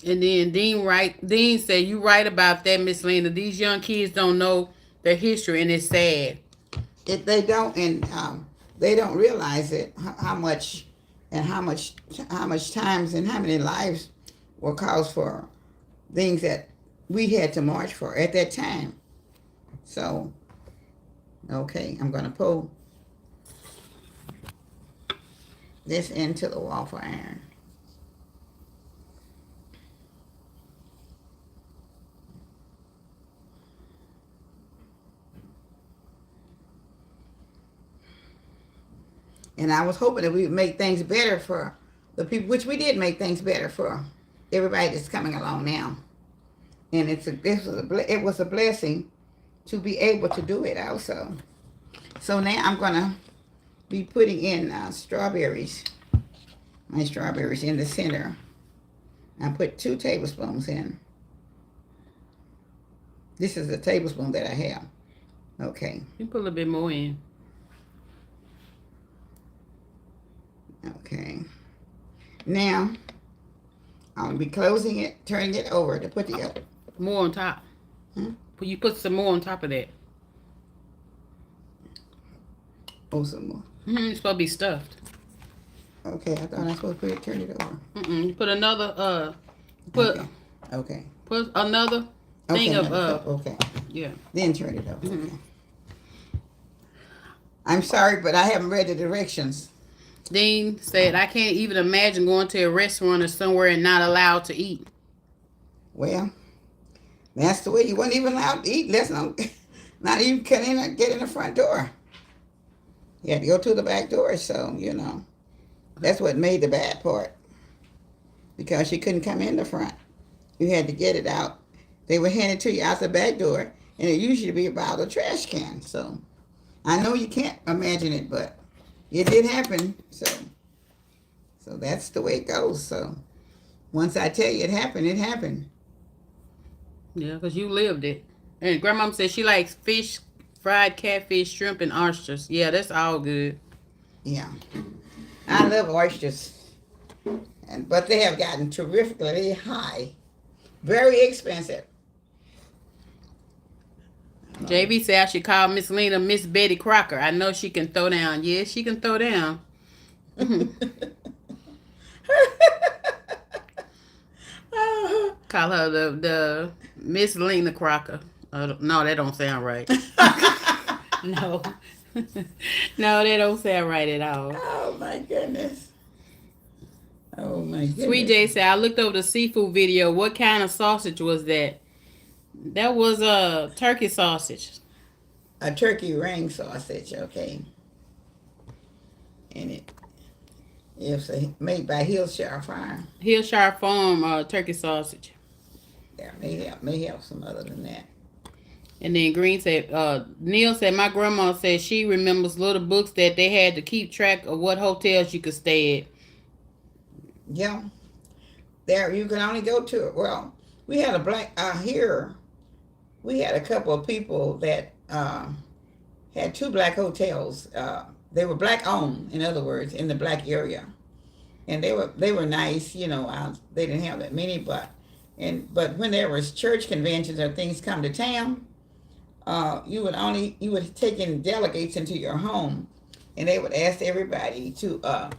[SPEAKER 1] And then Dean said, you right about that, Miss Lena. These young kids don't know their history, and it's sad.
[SPEAKER 2] If they don't, and they don't realize it, how much times and how many lives were caused for things that we had to march for at that time. So, okay, I'm gonna pull this into the waffle iron. And I was hoping that we would make things better for the people, which we did make things better for everybody that's coming along now. And it was a blessing to be able to do it also. So now I'm gonna be putting in strawberries, my strawberries in the center. I put 2 tablespoons in. This is the tablespoon that I have. Okay.
[SPEAKER 1] You put a little bit more in.
[SPEAKER 2] Okay. Now, I'll be closing it, turning it over to put the other.
[SPEAKER 1] More on top. You put some more on top of that.
[SPEAKER 2] Oh, some more.
[SPEAKER 1] It's supposed to be stuffed.
[SPEAKER 2] Okay, I thought I was supposed to turn it over.
[SPEAKER 1] You put another,
[SPEAKER 2] Okay. Okay.
[SPEAKER 1] Put another thing
[SPEAKER 2] Okay,
[SPEAKER 1] of
[SPEAKER 2] another cup. Okay.
[SPEAKER 1] yeah.
[SPEAKER 2] Then turn it up.
[SPEAKER 1] Mm-hmm.
[SPEAKER 2] Okay. I'm sorry, but I haven't read the directions.
[SPEAKER 1] Dean said, I can't even imagine going to a restaurant or somewhere and not allowed to eat.
[SPEAKER 2] Well, that's the way you weren't even allowed to eat. Let's not even get in the front door. You had to go to the back door. So that's what made the bad part because you couldn't come in the front. You had to get it out. They would hand it to you out the back door, and it usually be about a trash can. So I know you can't imagine it, but it did happen. So that's the way it goes. So once I tell you it happened, it happened.
[SPEAKER 1] Yeah, because you lived it. And grandmom said she likes fish, fried catfish, shrimp, and oysters. Yeah, that's all good.
[SPEAKER 2] Yeah, I love oysters, but they have gotten terrifically high, very expensive.
[SPEAKER 1] JB said I should call Miss Lena Miss Betty Crocker. I know she can throw down. Yes, she can throw down. Call her the Miss Lena Crocker. No, that don't sound right. No. No, that don't sound right at all.
[SPEAKER 2] Oh my goodness. Oh my goodness.
[SPEAKER 1] Sweet J said, I looked over the seafood video. What kind of sausage was that? That was a turkey sausage.
[SPEAKER 2] A turkey ring sausage, okay. And it's made by Hillshire Farm.
[SPEAKER 1] Hillshire Farm turkey sausage.
[SPEAKER 2] Yeah, may have some other than that.
[SPEAKER 1] And then Green said, Neil said, my grandma said she remembers little books that they had to keep track of what hotels you could stay at.
[SPEAKER 2] Yeah. There, you can only go to it. Well, we had a black, here, we had a couple of people that had two black hotels. They were black owned, in other words, in the black area. And they were nice, they didn't have that many, but when there was church conventions or things come to town, you would take in delegates into your home, and they would ask everybody to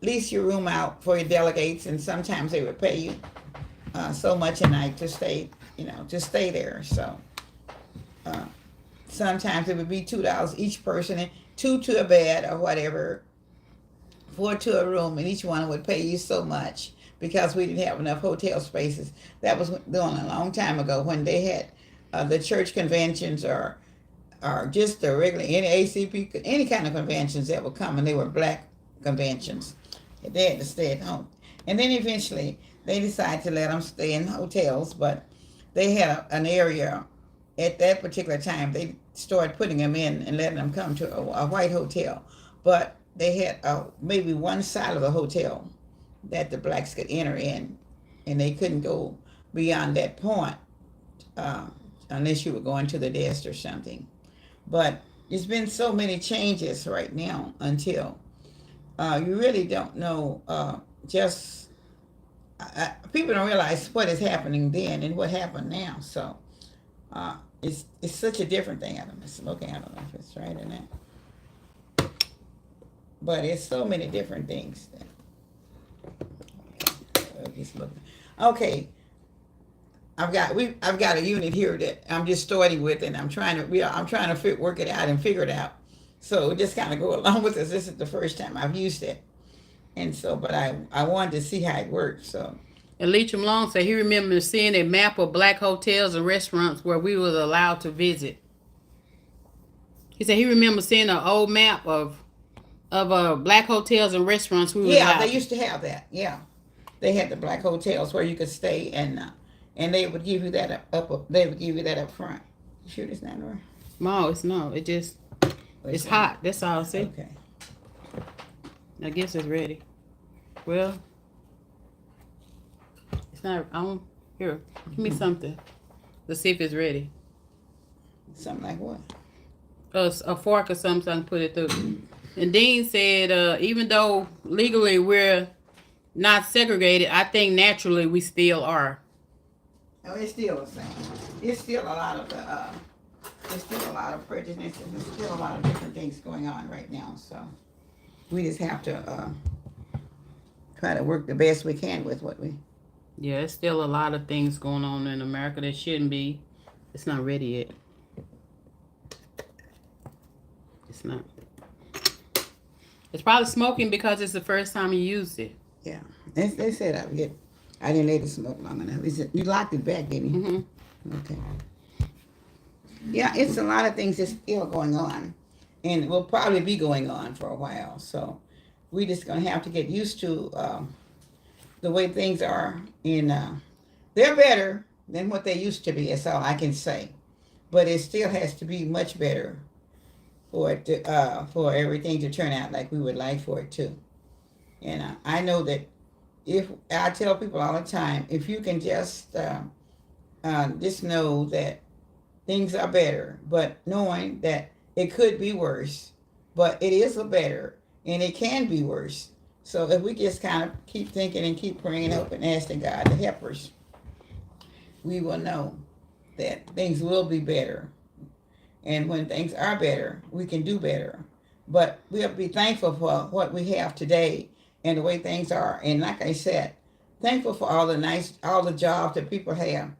[SPEAKER 2] lease your room out for your delegates, and sometimes they would pay you so much a night to stay there. So sometimes it would be $2 each person, and 2 to a bed or whatever, 4 to a room, and each one would pay you so much because we didn't have enough hotel spaces. That was done a long time ago when they had the church conventions or just the regular NAACP, any kind of conventions that would come, and they were black conventions. They had to stay at home. And then eventually they decided to let them stay in hotels, but they had an area at that particular time. They started putting them in and letting them come to a white hotel. But they had maybe one side of the hotel that the blacks could enter in, and they couldn't go beyond that point unless you were going to the desk or something. But there's been so many changes right now until you really don't know. People don't realize what is happening then and what happened now. So it's such a different thing. I don't know if it's right or not. But it's so many different things. Okay. I've got a unit here that I'm just starting with, and I'm trying to work it out and figure it out. So just kind of go along with this. This is the first time I've used it, and so but I wanted to see how it works. So.
[SPEAKER 1] And Leacham Long said he remembers seeing a map of black hotels and restaurants where we were allowed to visit. He said he remembers seeing an old map of black hotels and restaurants we were allowed.
[SPEAKER 2] Yeah, they used to have that. Yeah, they had the black hotels where you could stay, and they would give you that up front. Shoot, it's not right.
[SPEAKER 1] No, it's no. It just it's hot. That's all. See.
[SPEAKER 2] Okay.
[SPEAKER 1] I guess it's ready. Well, it's not. I don't. Here, give me something. Let's see if it's ready.
[SPEAKER 2] Something like what?
[SPEAKER 1] A fork or something so I can put it through. And Dean said, even though legally we're not segregated, I think naturally we still are.
[SPEAKER 2] No, it's still the same. It's still a lot of there's still a lot of prejudice, and there's still a lot of different things going on right now. So we just have to try to work the best we can with what we
[SPEAKER 1] Yeah, it's still a lot of things going on in America that shouldn't be. It's not ready yet. It's not. It's probably smoking because it's the first time you used it.
[SPEAKER 2] Yeah, they said I didn't let it smoke long enough. He said you locked it back, didn't you?
[SPEAKER 1] Mm-hmm.
[SPEAKER 2] Okay. Yeah, it's a lot of things that's still going on, and will probably be going on for a while. So we just gonna have to get used to the way things are. And they're better than what they used to be. That's all I can say. But it still has to be much better for it to for everything to turn out like we would like for it to. And I know that if I tell people all the time, if you can just know that things are better, but knowing that it could be worse, but it is a better, and it can be worse. So if we just kind of keep thinking and keep praying up and asking God to help us, we will know that things will be better. And when things are better, we can do better. But we have to be thankful for what we have today and the way things are. And like I said, thankful for all the jobs that people have.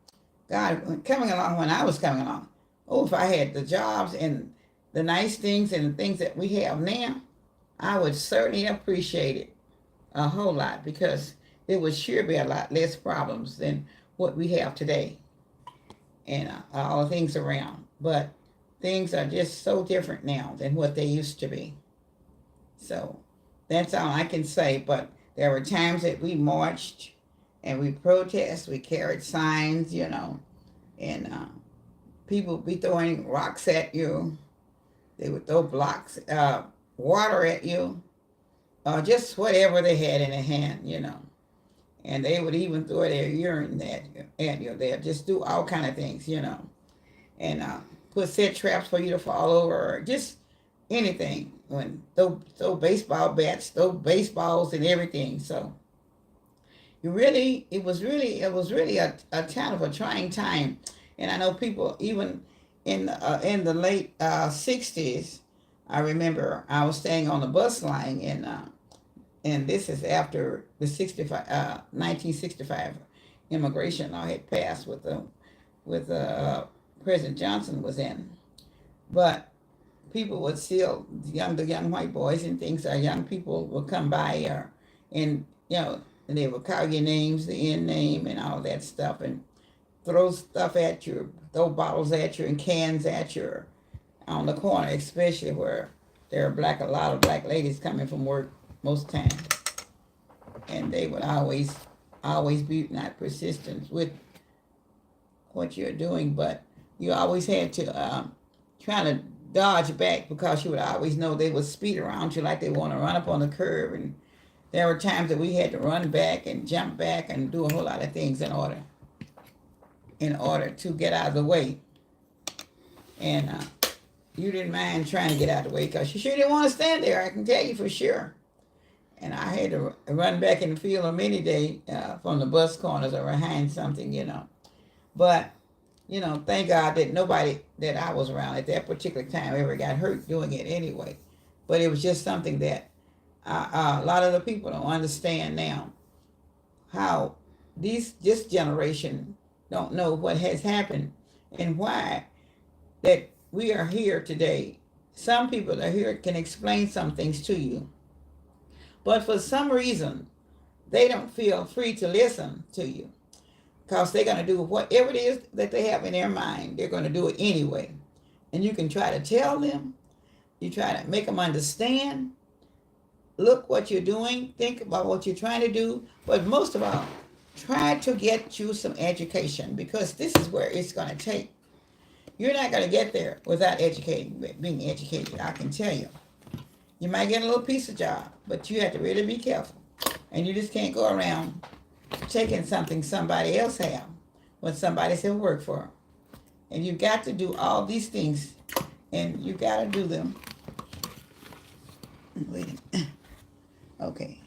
[SPEAKER 2] God, coming along when I was coming along, oh, if I had the jobs and the nice things and the things that we have now, I would certainly appreciate it a whole lot because it would sure be a lot less problems than what we have today and all the things around. But things are just so different now than what they used to be. So that's all I can say. But there were times that we marched and we protested, we carried signs, and people would be throwing rocks at you. They would throw blocks, water at you, just whatever they had in their hand. And they would even throw their urine at you. They'd just do all kind of things. And set traps for you to fall over, or just anything. When throw baseball bats, throw baseballs and everything. So it was really a kind of a trying time. And I know people even in the late '60s. I remember I was staying on the bus line, and this is after the 1965 immigration law had passed with President Johnson was in. But people would still, the young white boys and things, young people would come by, and and they would call your names, the end name, and all that stuff, and throw stuff at you, throw bottles at you, and cans at you on the corner, especially where there are a lot of black ladies coming from work most times, and they would always be not persistent with what you're doing, but you always had to try to dodge back because you would always know they would speed around you like they want to run up on the curb. And there were times that we had to run back and jump back and do a whole lot of things in order to get out of the way. And you didn't mind trying to get out of the way because you sure didn't want to stand there, I can tell you for sure. And I had to run back in the field on many days from the bus corners or behind something. But thank God that nobody that I was around at that particular time ever got hurt doing it anyway. But it was just something that a lot of the people don't understand now, how this generation don't know what has happened and why that we are here today. Some people that are here can explain some things to you, but for some reason they don't feel free to listen to you. Because they're going to do whatever it is that they have in their mind, they're going to do it anyway. And you can try to tell them, you try to make them understand, look what you're doing, think about what you're trying to do, but most of all, try to get you some education, because this is where it's going to take. You're not going to get there without being educated, I can tell you. You might get a little piece of job, but you have to really be careful. And you just can't go around taking something somebody else have when somebody said work for them. And you've got to do all these things, and you got to do them. Wait a minute. Okay.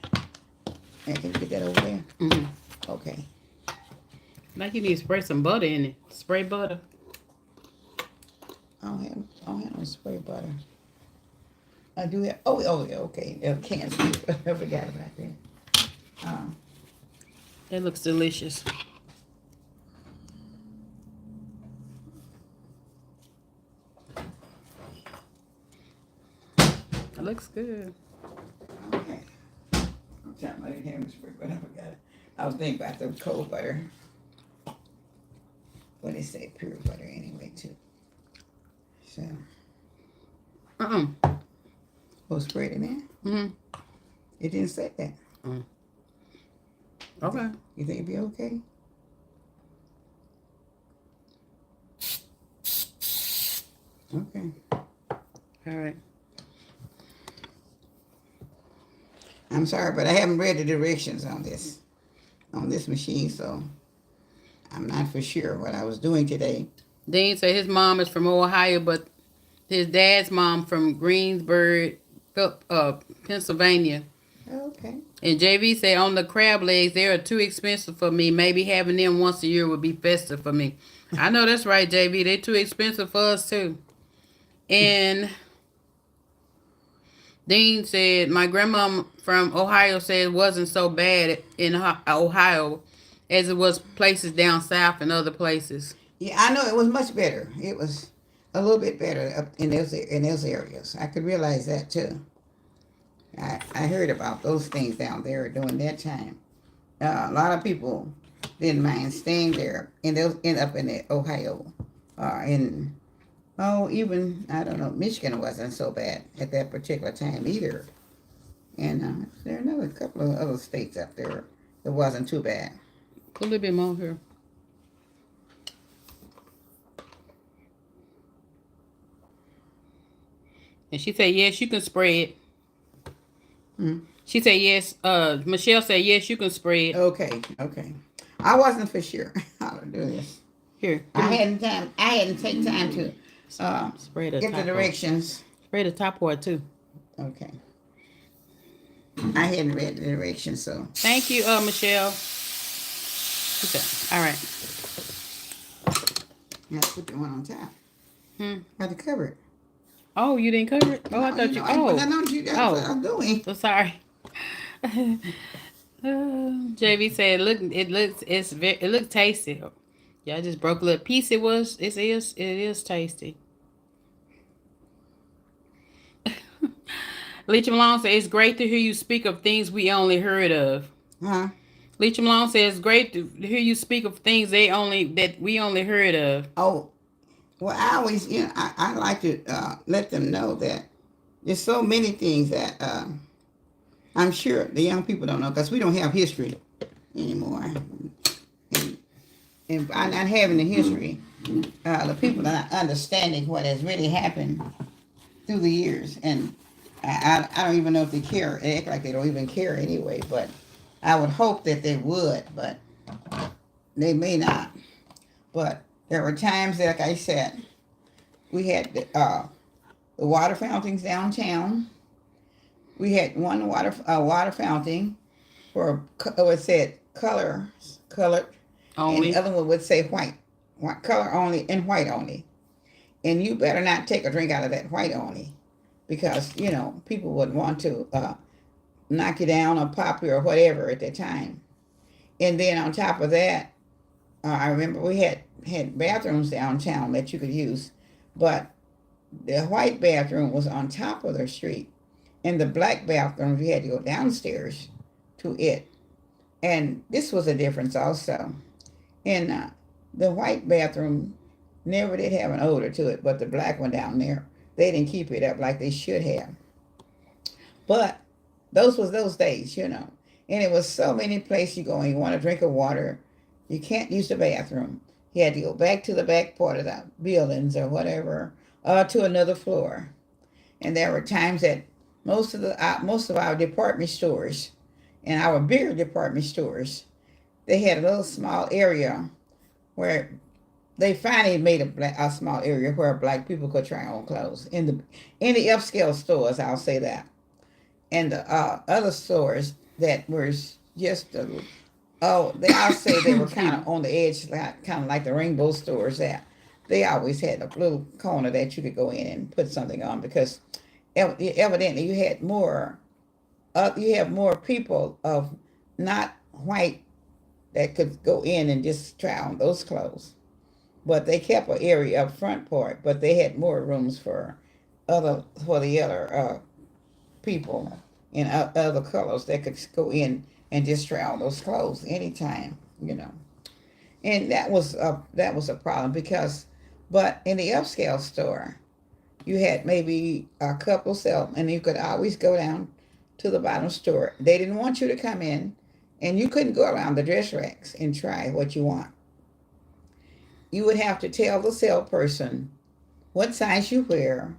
[SPEAKER 2] And can you get that over there?
[SPEAKER 1] Mm-hmm.
[SPEAKER 2] Okay.
[SPEAKER 1] Like you need to spray some butter in it. Spray butter.
[SPEAKER 2] I don't have no spray butter. I do have. Oh, yeah, okay. Cans. I forgot about that.
[SPEAKER 1] That looks delicious. It looks good.
[SPEAKER 2] Okay. I'm trying to make ham spring, but I forgot it. I was thinking about the cold butter. What they say, pure butter anyway, too. So, we'll spread it in. It didn't say that.
[SPEAKER 1] Okay.
[SPEAKER 2] You think it'd be okay? Okay.
[SPEAKER 1] All right.
[SPEAKER 2] I'm sorry, but I haven't read the directions on this machine, so I'm not for sure what I was doing today.
[SPEAKER 1] Dean said his mom is from Ohio, but his dad's mom from Greensburg, Pennsylvania.
[SPEAKER 2] Okay.
[SPEAKER 1] And JV said on the crab legs, they are too expensive for me. Maybe having them once a year would be festive for me. I know that's right, JV. They're too expensive for us too. And Dean said my grandma from Ohio said it wasn't so bad in Ohio as it was places down south and other places.
[SPEAKER 2] Yeah, I know it was much better. It was a little bit better up in those areas. I could realize that too. I heard about those things down there during that time. A lot of people didn't mind staying there, and they'll end up in Ohio, in even I don't know, Michigan wasn't so bad at that particular time either. And there are another couple of other states up there that wasn't too bad.
[SPEAKER 1] Put a little bit more here. And she said, yes, you can spread. She said, yes. Michelle said, yes, you can spread.
[SPEAKER 2] Okay. I wasn't for sure how to do this.
[SPEAKER 1] Here.
[SPEAKER 2] I hadn't taken time to
[SPEAKER 1] spread
[SPEAKER 2] get the directions.
[SPEAKER 1] Spread the top part too.
[SPEAKER 2] Okay. I hadn't read the directions, so.
[SPEAKER 1] Thank you, Michelle. Okay. All right.
[SPEAKER 2] You have to put the one on top. Got to cover it.
[SPEAKER 1] Oh, you didn't cover it? Oh, I thought you. Oh,
[SPEAKER 2] that's what I'm doing.
[SPEAKER 1] So sorry. JV said, "Look, it looks tasty." Yeah, I just broke a little piece. It is tasty. Leach Malone said, "It's great to hear you speak of things we only heard of."
[SPEAKER 2] Huh?
[SPEAKER 1] Leach Malone says, "It's great to hear you speak of things that we only heard of."
[SPEAKER 2] Oh, well, I always, I like to let them know that there's so many things that I'm sure the young people don't know because we don't have history anymore. And by not having the history, the people are not understanding what has really happened through the years. And I don't even know if they care. They act like they don't even care anyway. But I would hope that they would, but they may not. But there were times, like I said, we had the water fountains downtown. We had one water fountain for it said colored,
[SPEAKER 1] only.
[SPEAKER 2] and the other one would say white color only and white only. And you better not take a drink out of that white only, because people would want to knock you down or pop you or whatever at that time. And then on top of that, I remember we had bathrooms downtown that you could use, but the white bathroom was on top of the street, and the black bathroom you had to go downstairs to it. And this was a difference also. And the white bathroom never did have an odor to it, but the black one down there, they didn't keep it up like they should have. But those days, And it was so many places you go and you want to drink of water, you can't use the bathroom. You had to go back to the back part of the buildings or whatever, or to another floor. And there were times that most of our department stores and our bigger department stores, they had a little small area where they finally made a small area where black people could try on clothes in the upscale stores. I'll say that. And the other stores that were just I'll say they were kind of on the edge, kind of like the rainbow stores. That they always had a little corner that you could go in and put something on, because evidently you have more people of not white that could go in and just try on those clothes. But they kept an area up front for it, but they had more rooms for the other people in other colors that could go in and just try on those clothes anytime, And that was a problem because, but in the upscale store, you had maybe a couple sell, and you could always go down to the bottom store. They didn't want you to come in, and you couldn't go around the dress racks and try what you want. You would have to tell the salesperson what size you wear,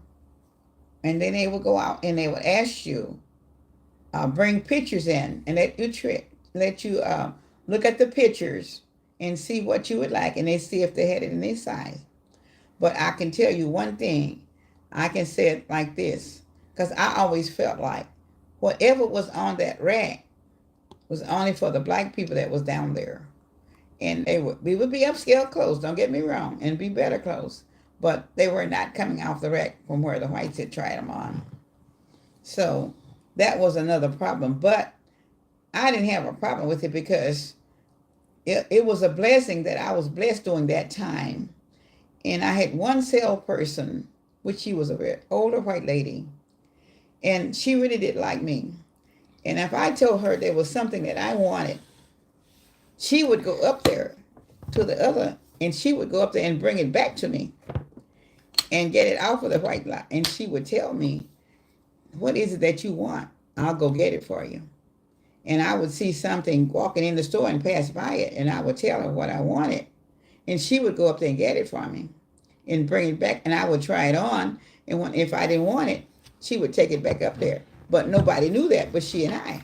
[SPEAKER 2] and then they would go out and they would ask you, bring pictures in, and let you look at the pictures and see what you would like, and they see if they had it in their size. But I can tell you one thing. I can say it like this, because I always felt like whatever was on that rack was only for the black people that was down there. And we would be upscale clothes, don't get me wrong, and be better clothes. But they were not coming off the rack from where the whites had tried them on. So that was another problem. But I didn't have a problem with it because it was a blessing that I was blessed during that time. And I had one salesperson, which she was a very older white lady, and she really did like me. And if I told her there was something that I wanted, she would go up there to the other, and she would go up there and bring it back to me and get it off of the white lot. And she would tell me, what is it that you want? I'll go get it for you. And I would see something walking in the store and pass by it, and I would tell her what I wanted. And she would go up there and get it for me and bring it back, and I would try it on. And if I didn't want it, she would take it back up there. But nobody knew that but she and I.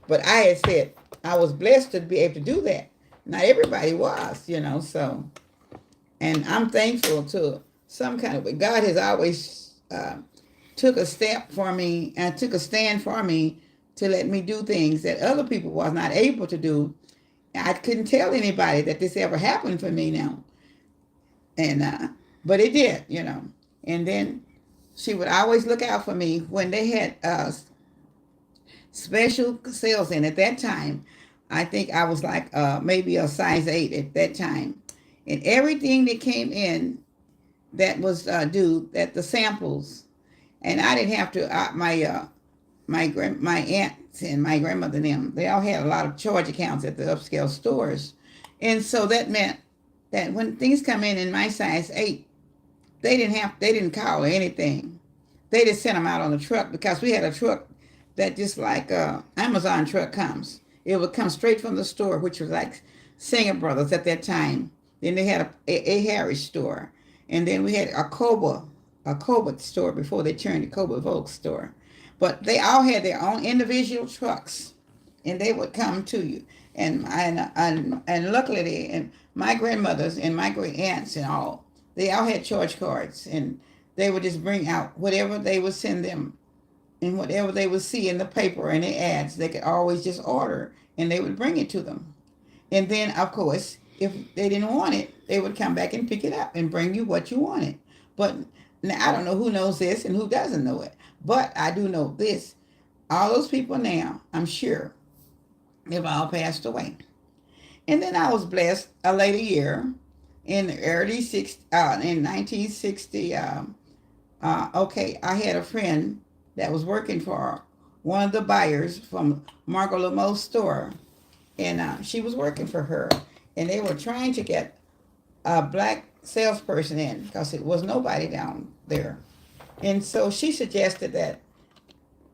[SPEAKER 2] But I had said I was blessed to be able to do that. Not everybody was, so. And I'm thankful to some kind of way. God has always took a step for me and took a stand for me to let me do things that other people was not able to do. I couldn't tell anybody that this ever happened for me now. And but it did, And then she would always look out for me when they had special sales in at that time. I think I was like maybe a size 8 at that time. And everything that came in that was due, that the samples, and I didn't have to, my aunts and my grandmother and them, they all had a lot of charge accounts at the upscale stores. And so that meant that when things come in my size 8, they didn't call or anything. They just sent them out on the truck, because we had a truck that just like Amazon truck comes. It would come straight from the store, which was like Singer Brothers at that time. Then they had a Harris store. And then we had a Cobalt store before they turned to Cobalt Volk store. But they all had their own individual trucks, and they would come to you. And luckily, and my grandmothers and my great aunts and all, they all had charge cards, and they would just bring out whatever they would send them, and whatever they would see in the paper and the ads, they could always just order, and they would bring it to them. And then, of course, if they didn't want it, they would come back and pick it up and bring you what you wanted. But now, I don't know who knows this and who doesn't know it, but I do know this. All those people now, I'm sure, they've all passed away. And then I was blessed a later year in the in 1960. I had a friend that was working for one of the buyers from Margot Lamo's store, and she was working for her, and they were trying to get a black salesperson in because it was nobody down there. And so she suggested that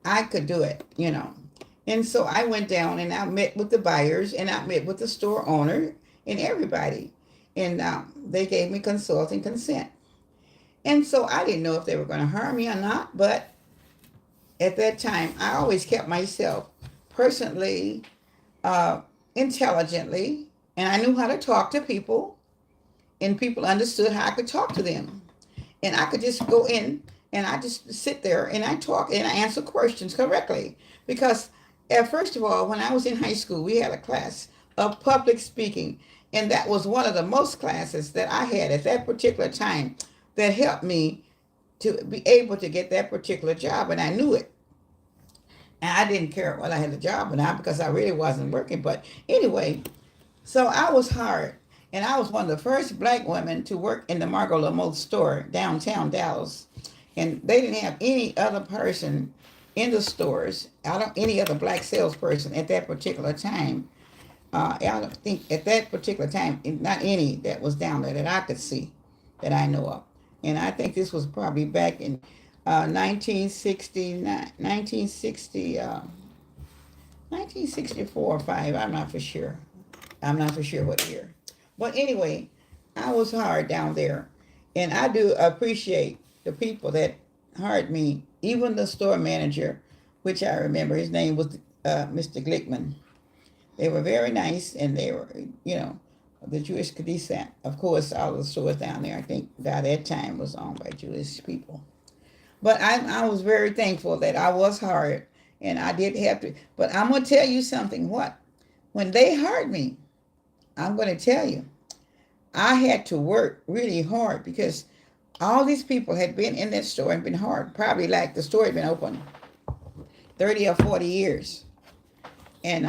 [SPEAKER 2] I could do it, And so I went down and I met with the buyers, and I met with the store owner and everybody. And they gave me consulting consent. And so I didn't know if they were going to harm me or not, but at that time, I always kept myself personally, intelligently, and I knew how to talk to people, and people understood how I could talk to them. And I could just go in and I just sit there and I talk and I answer questions correctly. Because first of all, when I was in high school, we had a class of public speaking. And that was one of the most classes that I had at that particular time that helped me to be able to get that particular job. And I knew it. And I didn't care whether I had a job or not because I really wasn't working. But anyway, So I was hired, and I was one of the first black women to work in the Margot Lamotte store downtown Dallas. And they didn't have any other person in the stores. I don't any other black salesperson at that particular time. I don't think at that particular time, not any that was down there that I could see, that I know of. And I think this was probably back in 1969, 1964 or 5. I'm not for sure. I'm not for sure what year. But anyway, I was hired down there. And I do appreciate the people that hired me, even the store manager, which I remember his name was Mr. Glickman. They were very nice, and they were, the Jewish descent. Of course, all the stores down there, I think, by that time was owned by Jewish people. But I was very thankful that I was hired, and I did have to. But I'm going to tell you something. What? When they hired me, I'm going to tell you, I had to work really hard because all these people had been in that store and been hard. Probably like the store had been open 30 or 40 years. And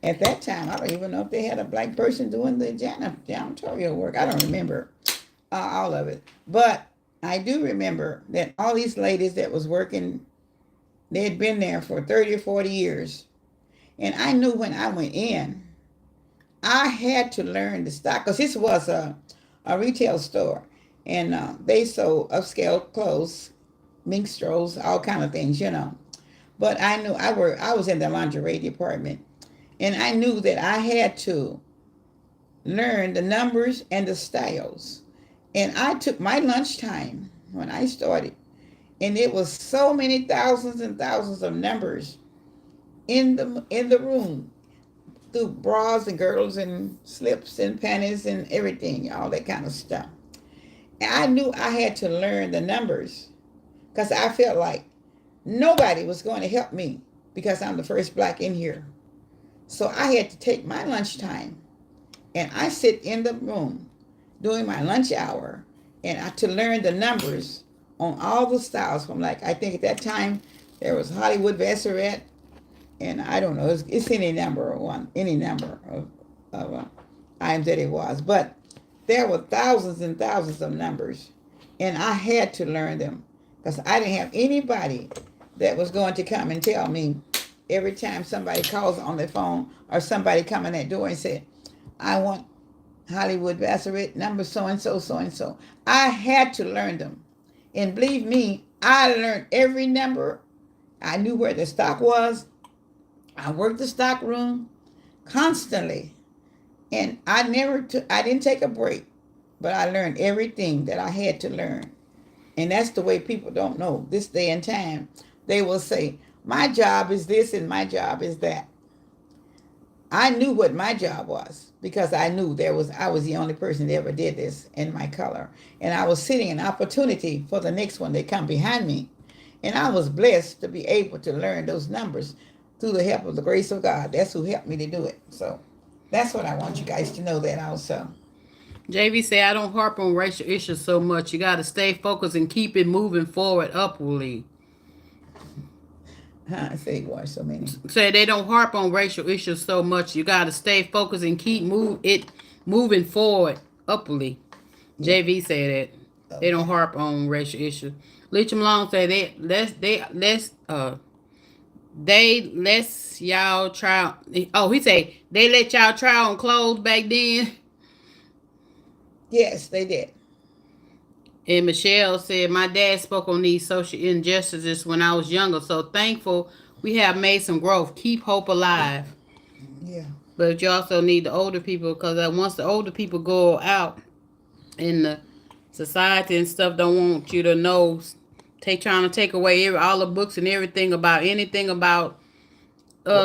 [SPEAKER 2] at that time, I don't even know if they had a black person doing the janitorial work. I don't remember all of it. But I do remember that all these ladies that was working, they had been there for 30 or 40 years. And I knew when I went in, I had to learn the stock because this was a retail store. And they sold upscale clothes, minstrels, all kind of things. But I knew I was in the lingerie department. And I knew that I had to learn the numbers and the styles. And I took my lunchtime when I started. And it was so many thousands and thousands of numbers in the room, through bras and girdles and slips and panties and everything, all that kind of stuff. And I knew I had to learn the numbers because I felt like nobody was going to help me because I'm the first black in here. So I had to take my lunchtime and I sit in the room during my lunch hour and to learn the numbers on all the styles from, like, I think at that time there was Hollywood Vassarette, and I don't know, it's any number of items that it was. But there were thousands and thousands of numbers, and I had to learn them because I didn't have anybody that was going to come and tell me every time somebody calls on the phone or somebody come in that door and said, I want Hollywood Vassarette number so-and-so, so-and-so. I had to learn them. And believe me, I learned every number. I knew where the stock was. I worked the stock room constantly. And I didn't take a break. But I learned everything that I had to learn. And that's the way people don't know this day and time. They will say, my job is this and my job is that. I knew what my job was because I knew I was the only person that ever did this in my color. And I was sitting an opportunity for the next one that come behind me. And I was blessed to be able to learn those numbers through the help of the grace of God. That's who helped me to do it. So that's what I want you guys to know that also.
[SPEAKER 1] JV say, I don't harp on racial issues so much. You got to stay focused and keep it moving forward upwardly.
[SPEAKER 2] I say why so many.
[SPEAKER 1] Say they don't harp on racial issues so much. You got to stay focused and keep moving forward upwardly. Yeah. JV said that. Okay. They don't harp on racial issues. Leacham Long say they let y'all try. Oh, he say they let y'all try on clothes back then.
[SPEAKER 2] Yes, they did.
[SPEAKER 1] And Michelle said, my dad spoke on these social injustices when I was younger. So thankful we have made some growth. Keep hope alive.
[SPEAKER 2] Yeah.
[SPEAKER 1] But you also need the older people, because once the older people go out in the society and stuff, don't want you to know, trying to take away all the books and everything about anything about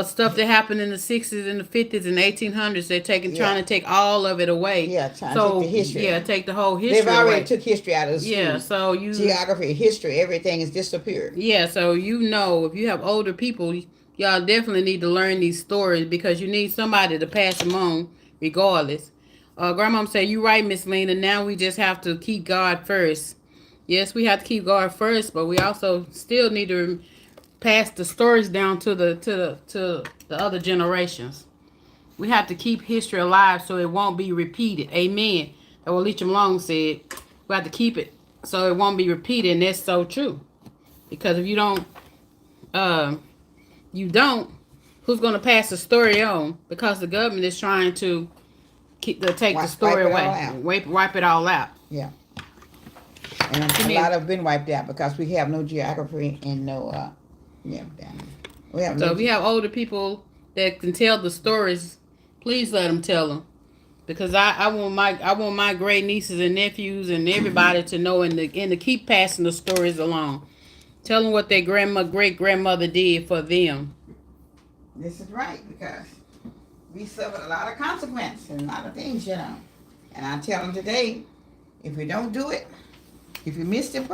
[SPEAKER 1] stuff that happened in the 60s and the 50s and 1800s. They're trying to take all of it away.
[SPEAKER 2] Yeah, trying to take the history.
[SPEAKER 1] Yeah, take the whole history.
[SPEAKER 2] They've already
[SPEAKER 1] away.
[SPEAKER 2] Took history out of the school.
[SPEAKER 1] Yeah, so
[SPEAKER 2] geography, history, everything has disappeared.
[SPEAKER 1] Yeah, so if you have older people, y'all definitely need to learn these stories because you need somebody to pass them on regardless. Grandmom said, you right, Miss Lena. Now we just have to keep God first. Yes, we have to keep God first, but we also still need to pass the stories down to the other generations. we have to keep history alive so it won't be repeated. Amen. That's what Leecham Long said. We have to keep it so it won't be repeated, and that's so true. Because if uh, you don't, who's going to pass the story on? Because the government is trying to take the story away, wipe it all out.
[SPEAKER 2] Yeah. And a lot have been wiped out because we have no geography and no, yeah, we have.
[SPEAKER 1] So if you have older people that can tell the stories, please let them tell them, because I want my great nieces and nephews and everybody to know and to keep passing the stories along. Tell them what their great grandmother did for them.
[SPEAKER 2] This is right, because we suffered a lot of consequences and a lot of things, you know. And I tell them today, if you don't do it, if you missed it,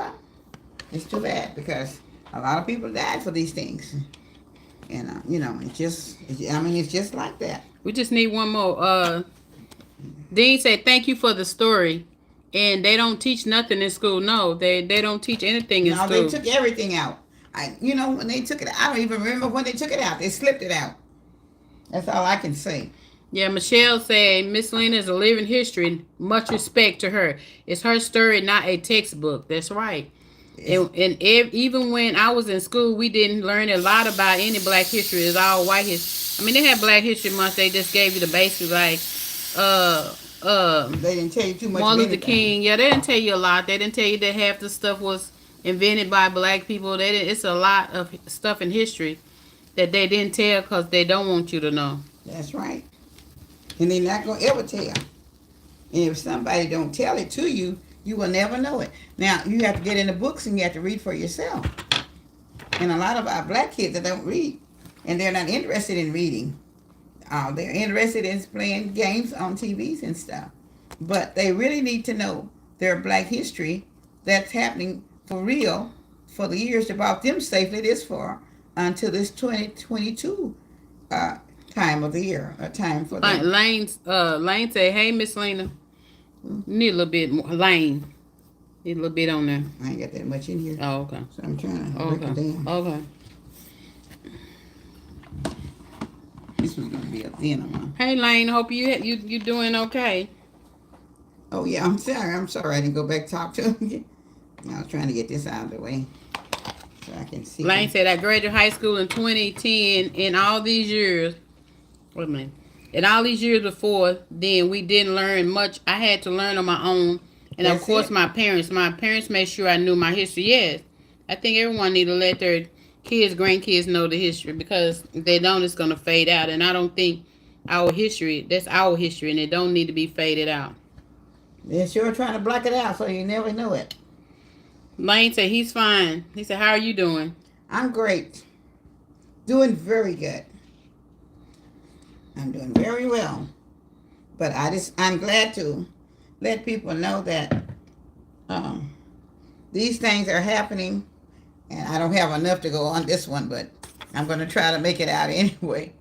[SPEAKER 2] it's too bad, because a lot of people died for these things. And, you know, it's just like that.
[SPEAKER 1] We just need one more. Dean said, thank you for the story. And they don't teach nothing in school. No, they don't teach anything in school.
[SPEAKER 2] No, they took everything out. When they took it, I don't even remember when they took it out. They slipped it out. That's all I can say.
[SPEAKER 1] Yeah, Michelle said, Miss Lena is a living history. Much respect to her. It's her story, not a textbook. That's right. Even when I was in school, we didn't learn a lot about any black history. It's all white history. I mean, they had Black History Month. They just gave you the basics, like,
[SPEAKER 2] they didn't tell you too much.
[SPEAKER 1] Martin Luther King. Yeah, they didn't tell you a lot. They didn't tell you that half the stuff was invented by black people. It's a lot of stuff in history that they didn't tell because they don't want you to know.
[SPEAKER 2] That's right. And they're not going to ever tell. And if somebody don't tell it to you, you will never know it. Now, you have to get in the books and you have to read for yourself. And a lot of our black kids that don't read, and they're not interested in reading. They're interested in playing games on TVs and stuff. But they really need to know their black history that's happening for real for the years that brought them safely this far until this 2022 time of the year, a time for them.
[SPEAKER 1] Lane said, hey, Miss Lena, need a little bit more. Lane, need a little bit on there.
[SPEAKER 2] I ain't got that much in here.
[SPEAKER 1] Oh, okay.
[SPEAKER 2] So I'm trying to break it down.
[SPEAKER 1] Okay.
[SPEAKER 2] This was going to be a thin one.
[SPEAKER 1] Hey, Lane, hope you doing okay.
[SPEAKER 2] Oh, yeah, I'm sorry I didn't go back and talk to him. I was trying to get this out of the way so I can see.
[SPEAKER 1] Lane said, I graduated high school in 2010. In all these years, wait a minute. In all these years before then, we didn't learn much. I had to learn on my own. And of course, my parents made sure I knew my history. Yes, I think everyone need to let their kids, grandkids know the history, because if they don't, it's going to fade out. And I don't think that's our history, and it don't need to be faded out.
[SPEAKER 2] They're sure trying to block it out so you never know it.
[SPEAKER 1] Lane said he's fine. He said, how are you doing?
[SPEAKER 2] I'm great. Doing very good. I'm doing very well. But I'm glad to let people know that these things are happening. And I don't have enough to go on this one, but I'm going to try to make it out anyway.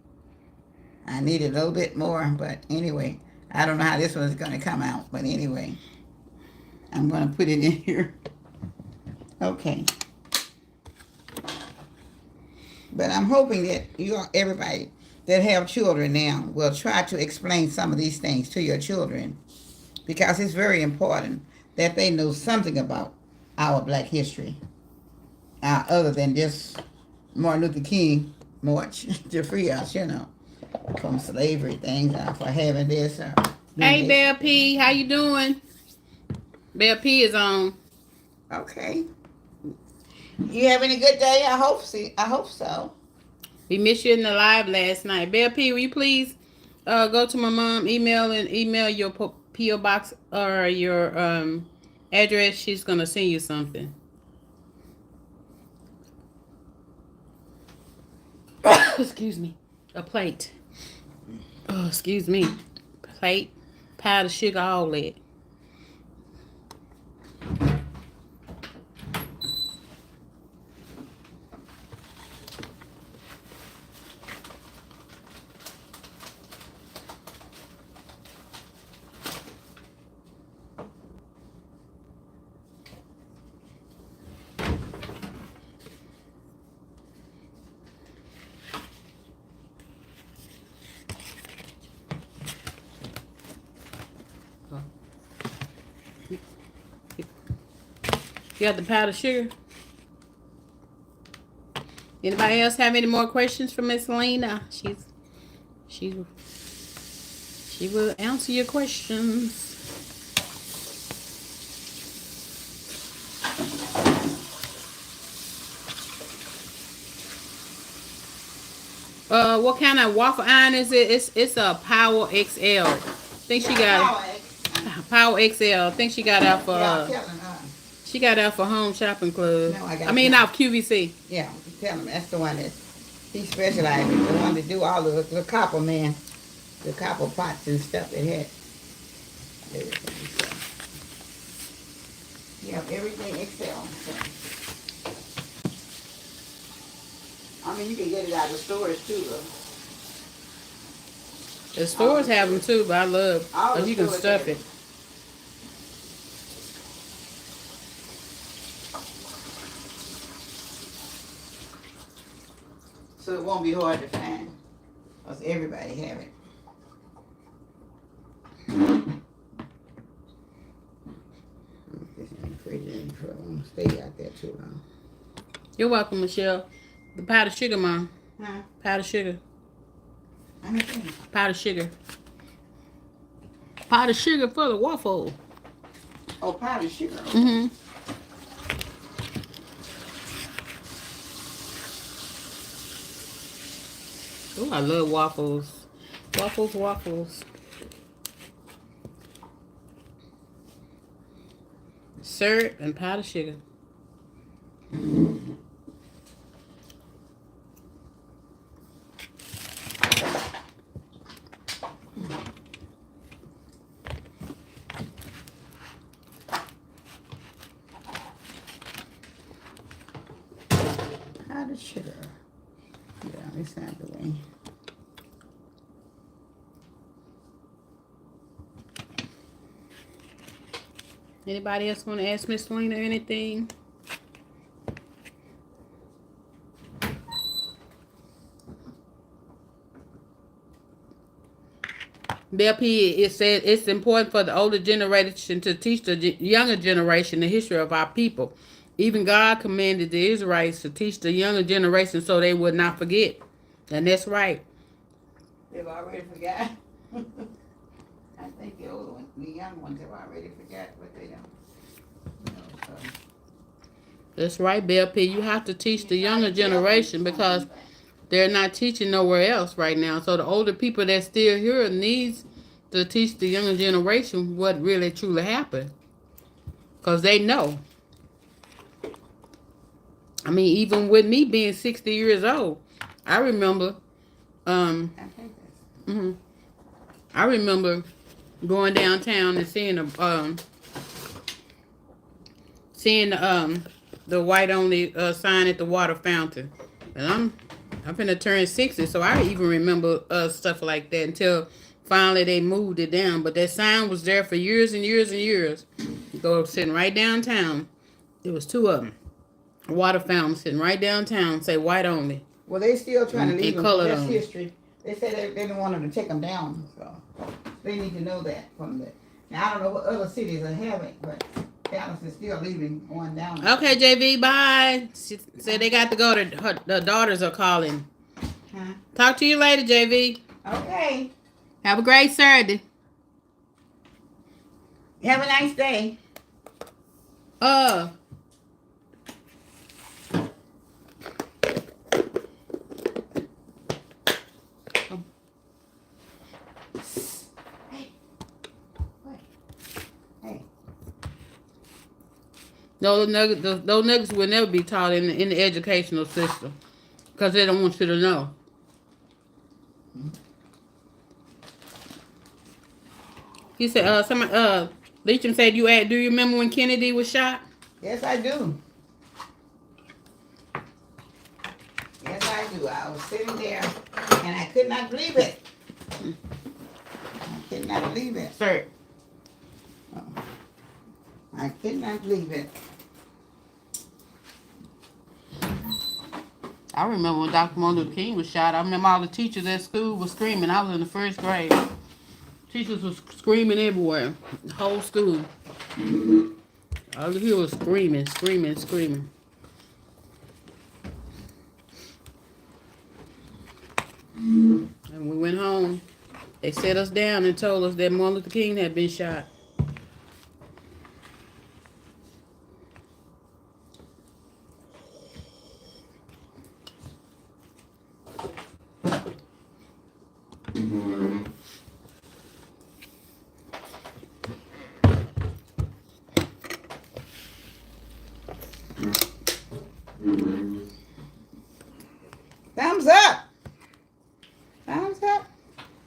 [SPEAKER 2] I need a little bit more, but anyway, I don't know how this one is going to come out. But anyway, I'm going to put it in here. Okay. But I'm hoping that everybody that have children now will try to explain some of these things to your children, because it's very important that they know something about our black history. Other than just Martin Luther King march to free us, from slavery things, for having this.
[SPEAKER 1] Hey, Belle P, how you doing? Belle P is on.
[SPEAKER 2] Okay. You have any good day? I hope so.
[SPEAKER 1] We missed you in the live last night. Belle P, will you please go to my mom, email your P.O. box or your address? She's going to send you something. Excuse me. A plate. Oh, excuse me. Plate. Powdered sugar, all that. You got the powdered sugar. Anybody else have any more questions for Miss Lena? She will answer your questions. What kind of waffle iron is it? It's a Power XL. I think she got Power XL. I think she got out for she got out for Home Shopping Club.
[SPEAKER 2] No, I
[SPEAKER 1] mean, out QVC.
[SPEAKER 2] Yeah, tell him that's the one that he specialized in. The one to do all the copper, man. The copper pots and stuff that had everything. So. Yeah, everything Excel. So. I mean, you can get it out of the stores too, though.
[SPEAKER 1] The stores have them too, but I love because you can stuff it.
[SPEAKER 2] So it won't be hard to find, because everybody have it. This ain't pretty, I won't stay out there too long.
[SPEAKER 1] You're welcome, Michelle. The powdered sugar, Mom.
[SPEAKER 2] Huh?
[SPEAKER 1] Powdered sugar.
[SPEAKER 2] Anything.
[SPEAKER 1] Powdered sugar. Powdered sugar for the waffle.
[SPEAKER 2] Oh, powdered sugar.
[SPEAKER 1] Mm-hmm. Oh, I love waffles. Waffles. Syrup and powdered sugar.
[SPEAKER 2] Powdered sugar. Yeah, this out the way.
[SPEAKER 1] Anybody else want to ask Miss Lena anything? BLP, it said it's important for the older generation to teach the younger generation the history of our people. Even God commanded the Israelites to teach the younger generation so they would not forget. And that's right.
[SPEAKER 2] They've already forgot. I think the older ones, the young ones have already forgot, but they don't.
[SPEAKER 1] That's right, BLP. You have to teach the younger generation because they're not teaching nowhere else right now. So the older people that's still here needs to teach the younger generation what really truly happened. Because they know. I mean, even with me being 60 years old, I remember I remember going downtown and seeing the white only sign at the water fountain. And I'm finna turn 60, so I even remember stuff like that until finally they moved it down. But that sign was there for years and years and years. You go sitting right downtown. There was two of them. Water fountain sitting right downtown, say white only.
[SPEAKER 2] Well, they still trying to leave them. That's
[SPEAKER 1] them.
[SPEAKER 2] History. They said they didn't want them to take them down, so they need to know that from that. Now I don't know what other cities are having, but Dallas is still leaving going down.
[SPEAKER 1] Okay, JV, bye. She said they got to go. The daughters are calling.
[SPEAKER 2] Huh?
[SPEAKER 1] Talk to you later, JV.
[SPEAKER 2] Okay.
[SPEAKER 1] Have a great Saturday.
[SPEAKER 2] Have a nice day.
[SPEAKER 1] Those nuggets will never be taught in the educational system because they don't want you to know. He said, Leacham said, do you remember when Kennedy was shot?
[SPEAKER 2] Yes, I do. Yes, I do. I was sitting there and I could not believe it. I could not believe it.
[SPEAKER 1] Sir.
[SPEAKER 2] I could not believe it.
[SPEAKER 1] I remember when Dr. Martin Luther King was shot. I remember all the teachers at school were screaming. I was in the first grade. Teachers were screaming everywhere. The whole school. All you hear was screaming, screaming, screaming. And we went home. They set us down and told us that Martin Luther King had been shot.
[SPEAKER 2] Thumbs up. Thumbs up.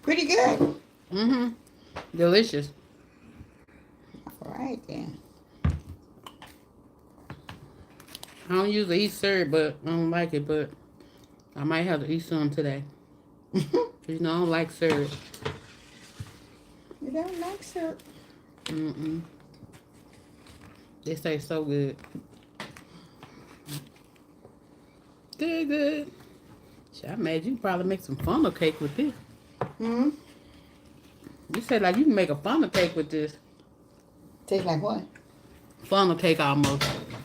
[SPEAKER 2] Pretty good.
[SPEAKER 1] Mm-hmm. Delicious.
[SPEAKER 2] All right then.
[SPEAKER 1] I don't usually eat syrup, but I don't like it, but I might have to eat some today. You know, I don't like syrup.
[SPEAKER 2] You don't like syrup?
[SPEAKER 1] Mm-mm. They say so good. Good, good. I imagine you probably make some funnel cake with this.
[SPEAKER 2] Hmm.
[SPEAKER 1] You said like you can make a funnel cake with this.
[SPEAKER 2] Tastes like what?
[SPEAKER 1] Funnel cake almost.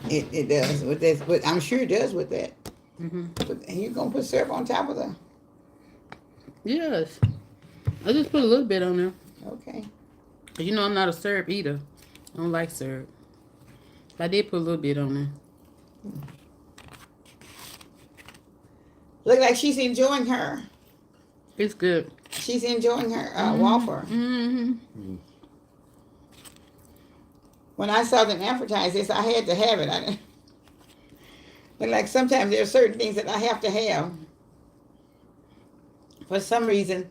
[SPEAKER 2] It does with this, but I'm sure it does with that.
[SPEAKER 1] Mm-hmm.
[SPEAKER 2] But you gonna put syrup on top of the?
[SPEAKER 1] Yes. I just put a little bit on there.
[SPEAKER 2] Okay.
[SPEAKER 1] You know I'm not a syrup eater. I don't like syrup. I did put a little bit on there.
[SPEAKER 2] Look like she's enjoying her.
[SPEAKER 1] It's good.
[SPEAKER 2] She's enjoying her waffle.
[SPEAKER 1] Mm-hmm.
[SPEAKER 2] When I saw them advertise this, I had to have it. But like sometimes there are certain things that I have to have. For some reason,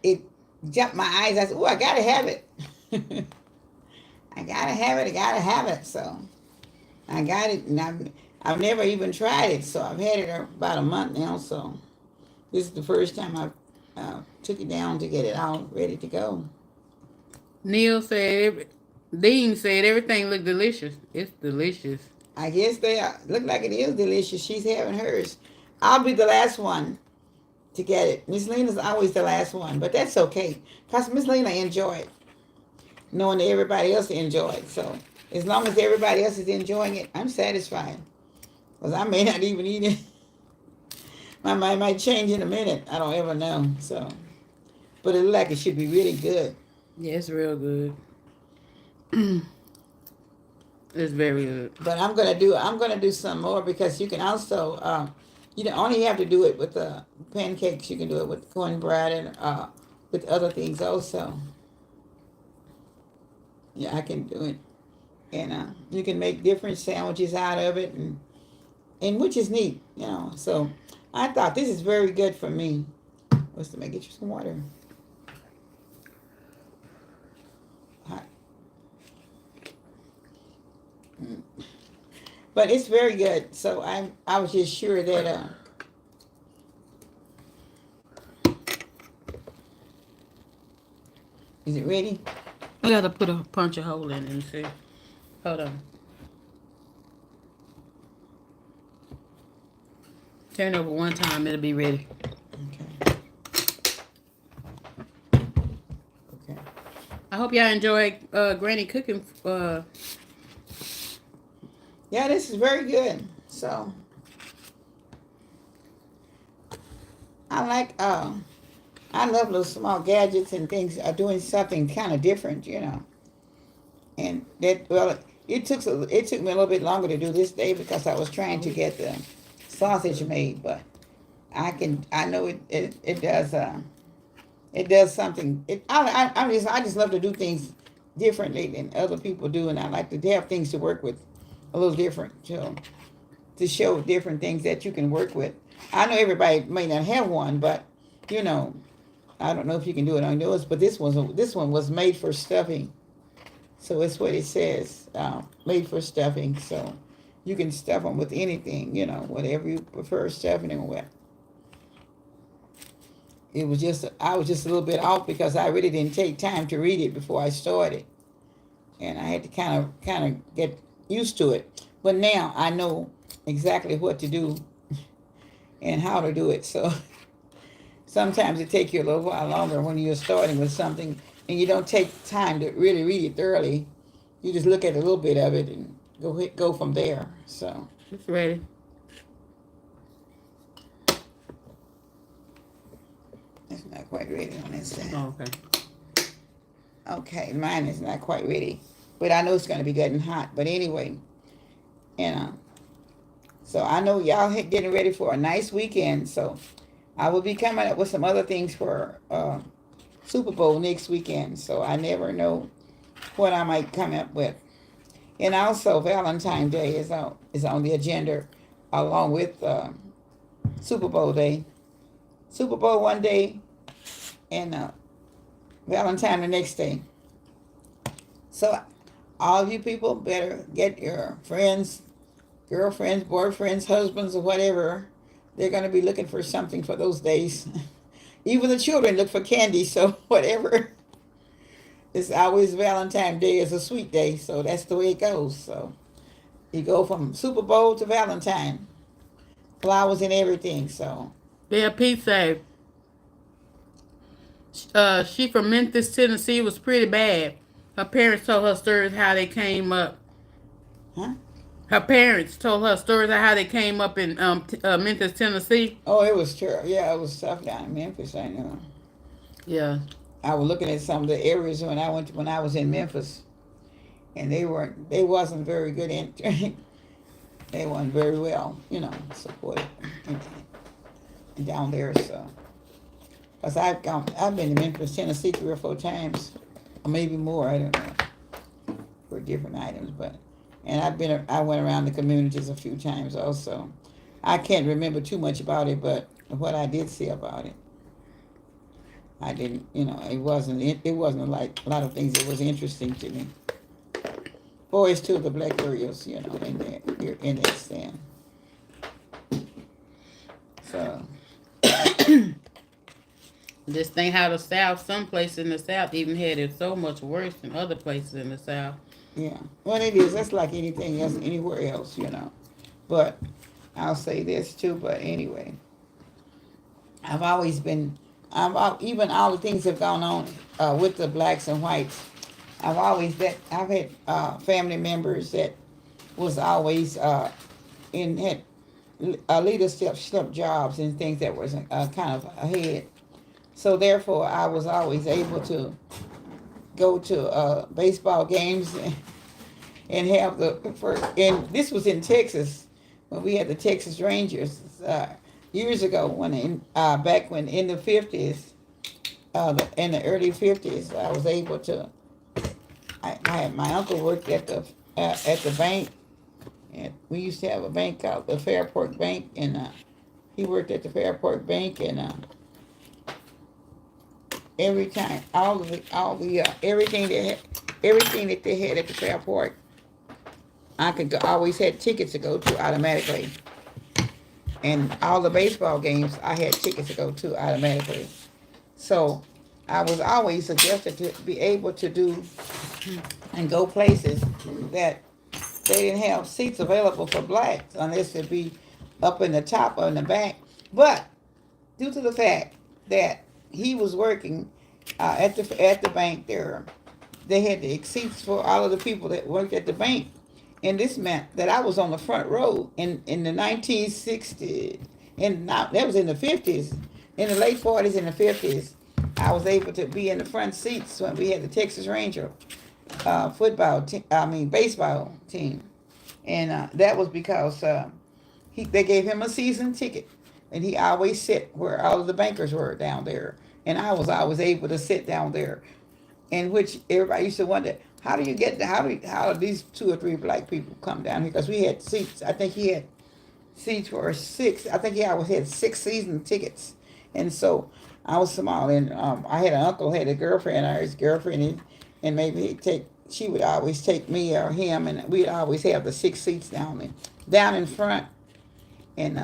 [SPEAKER 2] it jumped my eyes. I said, "Oh, I gotta have it. I gotta have it. I gotta have it." So I got it, and I've never even tried it. So I've had it about a month now. So this is the first time I took it down to get it all ready to go.
[SPEAKER 1] Neil said, Dean said everything looked delicious. It's delicious.
[SPEAKER 2] I guess they are. Look like it is delicious. She's having hers. I'll be the last one to get it. Miss Lena's always the last one, but that's okay. Because Miss Lena enjoyed it, knowing that everybody else enjoyed it. So as long as everybody else is enjoying it, I'm satisfied. Because I may not even eat it. My mind might change in a minute. I don't ever know. So, but it looks like it should be really good.
[SPEAKER 1] Yeah, it's real good. It's very good.
[SPEAKER 2] But I'm gonna do some more because you can also you don't only have to do it with the pancakes. You can do it with cornbread and with other things also. Yeah, I can do it, and you can make different sandwiches out of it, and which is neat, you know. So I thought this is very good for me. Was to make get you some water. Hot. But it's very good. So I was just sure that is it ready?
[SPEAKER 1] I gotta put a punch a hole in it and see. Hold on. Turn over one time, it'll be ready.
[SPEAKER 2] Okay. Okay.
[SPEAKER 1] I hope y'all enjoy Granny cooking.
[SPEAKER 2] Yeah, this is very good. So I love those small gadgets and things are doing something kind of different, you know. And that it took me a little bit longer to do this day because I was trying to get the sausage made, but I know it does something. I just love to do things differently than other people do, and I like to have things to work with a little different, so to show different things that you can work with. I know everybody may not have one, but you know, I don't know if you can do it on yours. But this one was made for stuffing, so it's what it says, made for stuffing. So you can stuff them with anything, you know, whatever you prefer stuffing them with. I was just a little bit off because I really didn't take time to read it before I started, and I had to kind of get used to it. But now I know exactly what to do and how to do it. So sometimes it takes you a little while longer when you're starting with something and you don't take time to really read it thoroughly. You just look at a little bit of it and go from there. So
[SPEAKER 1] It's ready.
[SPEAKER 2] it's not quite ready on this side.
[SPEAKER 1] Oh, okay.
[SPEAKER 2] Okay, mine is not quite ready, but I know it's going to be getting hot. But anyway, you know, so I know y'all getting ready for a nice weekend. So I will be coming up with some other things for Super Bowl next weekend. So I never know what I might come up with. And also Valentine's Day is on the agenda along with Super Bowl Day. Super Bowl one day and Valentine the next day. So all of you people better get your friends, girlfriends, boyfriends, husbands, or whatever. They're going to be looking for something for those days. Even the children look for candy, so whatever. It's always Valentine's Day is a sweet day, so that's the way it goes. So you go from Super Bowl to Valentine, flowers and everything. So,
[SPEAKER 1] Yeah, Pete said, she from Memphis, Tennessee was pretty bad. Her parents told her stories how they came up.
[SPEAKER 2] huh?
[SPEAKER 1] Her parents told her stories of how they came up in Memphis, Tennessee.
[SPEAKER 2] Oh, it was terrible. Yeah, it was tough down in Memphis. I know.
[SPEAKER 1] Yeah.
[SPEAKER 2] I was looking at some of the areas when I was in Memphis, and they wasn't very good in they weren't very well, supported down there. So, cause I've been to Memphis, Tennessee 3 or 4 times, or maybe more. I don't know, for different items, but and I went around the communities a few times also. I can't remember too much about it, but what I did see about it, I didn't. It wasn't like a lot of things that was interesting to me. Boys too, the black areas, in that stand. So
[SPEAKER 1] Just think how the South, some places in the South even had it so much worse than other places in the South.
[SPEAKER 2] yeah, well, it is. That's like anything else, anywhere else. But I'll say this too. But anyway, I've always been. Even all the things that have gone on with the blacks and whites. I've had family members that was always had leadership jobs and things that was kind of ahead. So therefore, I was always able to go to baseball games and have the first. And this was in Texas when we had the Texas Rangers years ago. Back when in the 50s, in the early 50s, I was able to. I had my uncle worked at the bank, and we used to have a bank called the Fairport Bank, and he worked at the Fairport Bank, and every time all the everything that they had at the Fairport, I could always had tickets to go to automatically, and all the baseball games I had tickets to go to automatically. So I was always suggested to be able to do and go places that they didn't have seats available for blacks unless it be up in the top or in the back. But due to the fact that he was working at the bank there, they had the seats for all of the people that worked at the bank, and this meant that I was on the front row in the 1960s, and that was in the 50s, in the late 40s and the 50s. I was able to be in the front seats when we had the Texas Ranger baseball team, and that was because they gave him a season ticket, and he always sit where all of the bankers were down there, and I was always able to sit down there, in which everybody used to wonder how do you get there? How do these 2 or 3 black people come down here? Because we had seats. I think he had seats for 6. I think he always had 6 season tickets, and so I was small, and I had an uncle had a girlfriend, or his girlfriend, and maybe she would always take me or him, and we'd always have the 6 seats down in front, and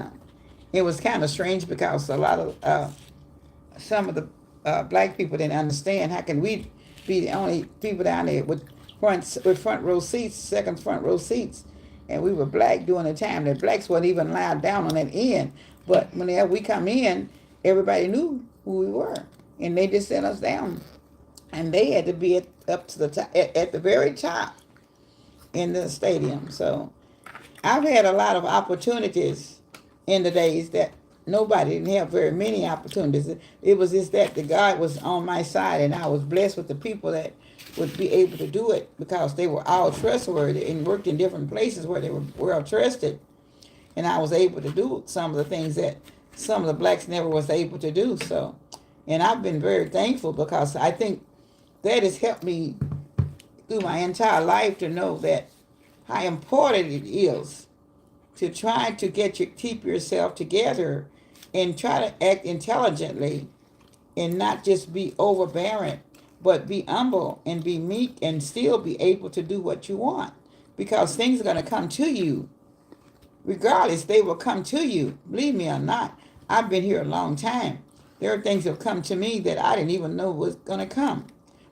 [SPEAKER 2] it was kind of strange because a lot of some of the black people didn't understand how can we be the only people down there with front row seats, second front row seats, and we were black during the time that blacks wasn't even allowed down on that end. But whenever we come in, everybody knew who we were, and they just sent us down, and they had to be up to the top, at the very top, in the stadium. So I've had a lot of opportunities in the days that nobody didn't have very many opportunities. It was just that the God was on my side, and I was blessed with the people that would be able to do it because they were all trustworthy and worked in different places where they were well trusted. And I was able to do some of the things that some of the blacks never was able to do. So, and I've been very thankful because I think that has helped me through my entire life to know that how important it is to try to keep yourself together and try to act intelligently and not just be overbearing, but be humble and be meek and still be able to do what you want. Because things are going to come to you. Regardless, they will come to you. Believe me or not, I've been here a long time. There are things that have come to me that I didn't even know was going to come.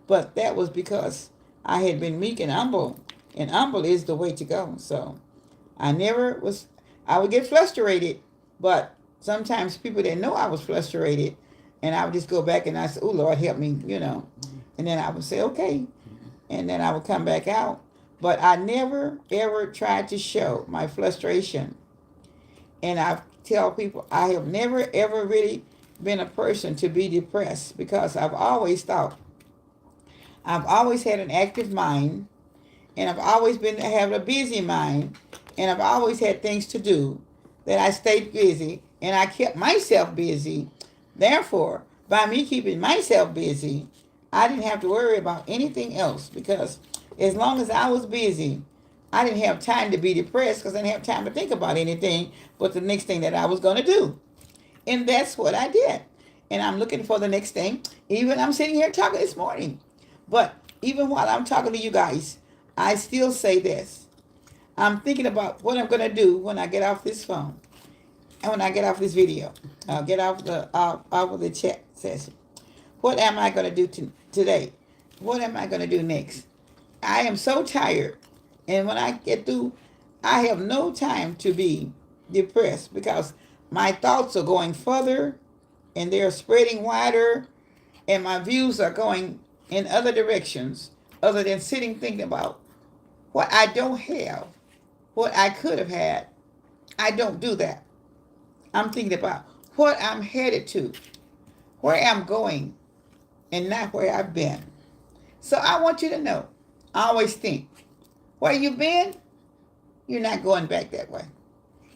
[SPEAKER 2] But that was because I had been meek and humble. And humble is the way to go. So I would get frustrated, but sometimes people didn't know I was frustrated. And I would just go back and I said, oh, Lord, help me, And then I would say, okay. And then I would come back out. But I never, ever tried to show my frustration. And I tell people I have never, ever really been a person to be depressed because I've always had an active mind, and I've always been having a busy mind, and I've always had things to do that I stayed busy, and I kept myself busy. Therefore, by me keeping myself busy, I didn't have to worry about anything else because as long as I was busy, I didn't have time to be depressed because I didn't have time to think about anything but the next thing that I was going to do. And that's what I did. And I'm looking for the next thing. Even I'm sitting here talking this morning. But even while I'm talking to you guys, I still say this. I'm thinking about what I'm going to do when I get off this phone. And when I get off this video. I'll get off of the chat session. What am I going to do today? What am I going to do next? I am so tired. And when I get through, I have no time to be depressed because my thoughts are going further and they're spreading wider and my views are going in other directions other than sitting thinking about what I don't have, what I could have had. I don't do that. I'm thinking about what I'm headed to, where I'm going, and not where I've been. So I want you to know, I always think, where you've been, you're not going back that way.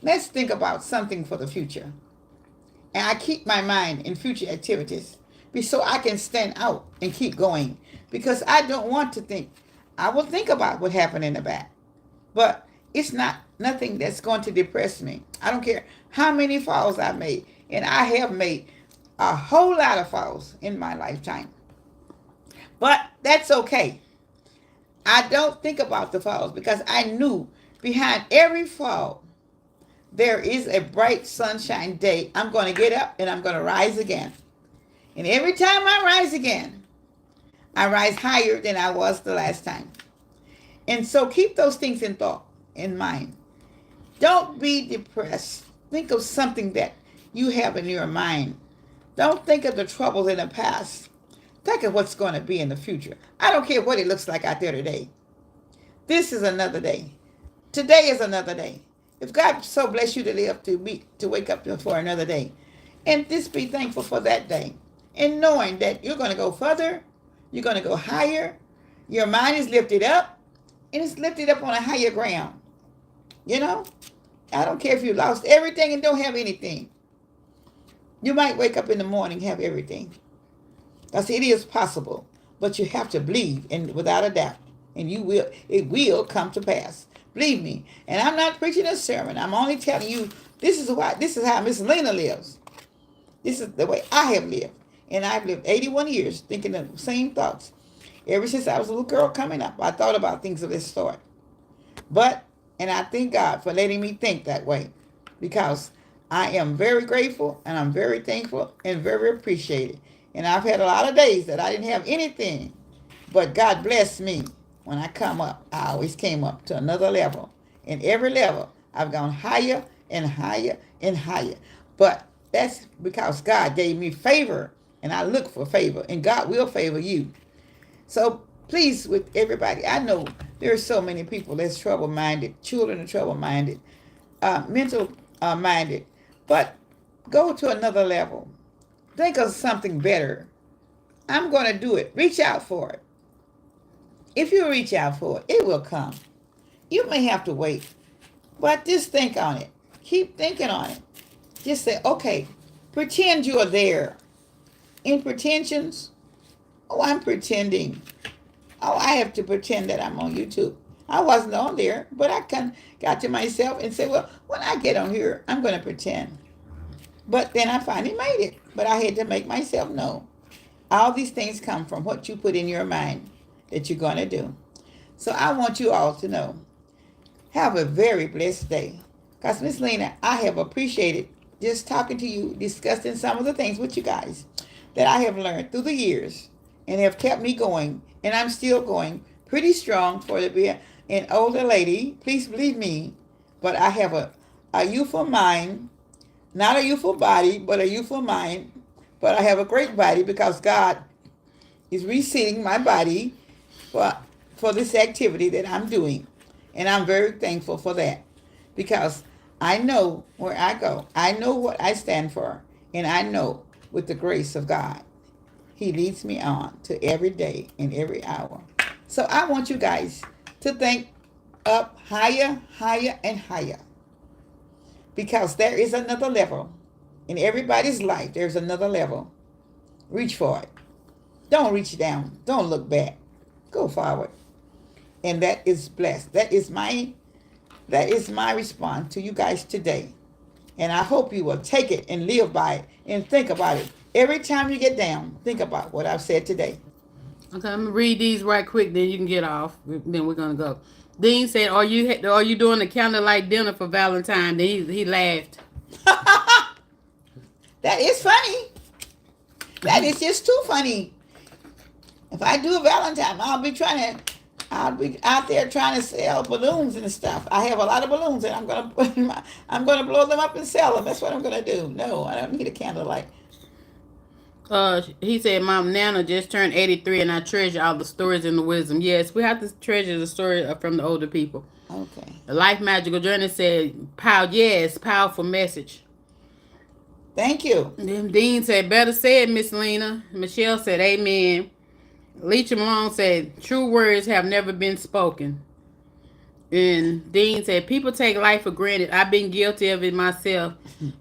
[SPEAKER 2] Let's think about something for the future. And I keep my mind in future activities so I can stand out and keep going. Because I don't want to think. I will think about what happened in the back. But it's nothing that's going to depress me. I don't care how many falls I've made. And I have made a whole lot of falls in my lifetime. But that's okay. I don't think about the falls because I knew behind every fall, there is a bright sunshine day. I'm going to get up and I'm going to rise again. And every time I rise again, I rise higher than I was the last time. And so keep those things in mind. Don't be depressed. Think of something that you have in your mind. Don't think of the troubles in the past. Think of what's going to be in the future. I don't care what it looks like out there today. This is another day. Today is another day. If God so bless you to live to wake up for another day, and just be thankful for that day, and knowing that you're going to go further, you're going to go higher, your mind is lifted up, and it's lifted up on a higher ground. I don't care if you lost everything and don't have anything. You might wake up in the morning and have everything. Because it is possible, but you have to believe, and without a doubt, and it will come to pass. Believe me. And I'm not preaching a sermon. I'm only telling you this is how Miss Lena lives. This is the way I have lived. And I've lived 81 years thinking the same thoughts. Ever since I was a little girl coming up, I thought about things of this sort. And I thank God for letting me think that way. Because I am very grateful and I'm very thankful and very appreciated. And I've had a lot of days that I didn't have anything. But God blessed me. When I come up, I always came up to another level. In every level, I've gone higher and higher and higher. But that's because God gave me favor, and I look for favor, and God will favor you. So please, with everybody, I know there are so many people that's trouble-minded. Children are trouble-minded, mental minded. But go to another level. Think of something better. I'm going to do it. Reach out for it. If you reach out for it, it will come. You may have to wait, but just think on it. Keep thinking on it. Just say, okay, pretend you are there. In pretensions, oh, I'm pretending. Oh, I have to pretend that I'm on YouTube. I wasn't on there, but I got to myself and said, well, when I get on here, I'm going to pretend. But then I finally made it. But I had to make myself know. All these things come from what you put in your mind that you're going to do. So I want you all to know. Have a very blessed day. Because, Miss Lena, I have appreciated just talking to you, discussing some of the things with you guys that I have learned through the years and have kept me going. And I'm still going pretty strong for to be an older lady. Please believe me. But I have a youthful mind, not a youthful body, but a youthful mind. But I have a great body because God is reseating my body for this activity that I'm doing. And I'm very thankful for that because I know where I go. I know what I stand for. And I know with the grace of God, He leads me on to every day and every hour. So I want you guys to think up higher, higher, and higher. Because there is another level. In everybody's life, there's another level. Reach for it. Don't reach down. Don't look back. Go forward. And that is blessed. That is my response to you guys today. And I hope you will take it and live by it and think about it. Every time you get down, think about what I've said today.
[SPEAKER 1] Okay, I'm gonna read these right quick. Then you can get off. Then we're gonna go. Dean said, "Are you doing a candlelight dinner for Valentine?" Then he laughed.
[SPEAKER 2] That is funny. That is just too funny. If I do a Valentine, I'll be out there trying to sell balloons and stuff. I have a lot of balloons, and I'm gonna blow them up and sell them. That's what I'm gonna do. No, I don't need a candlelight.
[SPEAKER 1] He said, "Mom Nana just turned 83, and I treasure all the stories and the wisdom." Yes, we have to treasure the story from the older people.
[SPEAKER 2] Okay.
[SPEAKER 1] The Life Magical Journey said, powerful message."
[SPEAKER 2] Thank you.
[SPEAKER 1] Then Dean said, "Better said, Miss Lena." Michelle said, "Amen." Leach Malone said, "True words have never been spoken." And Dean said, "People take life for granted. I've been guilty of it myself.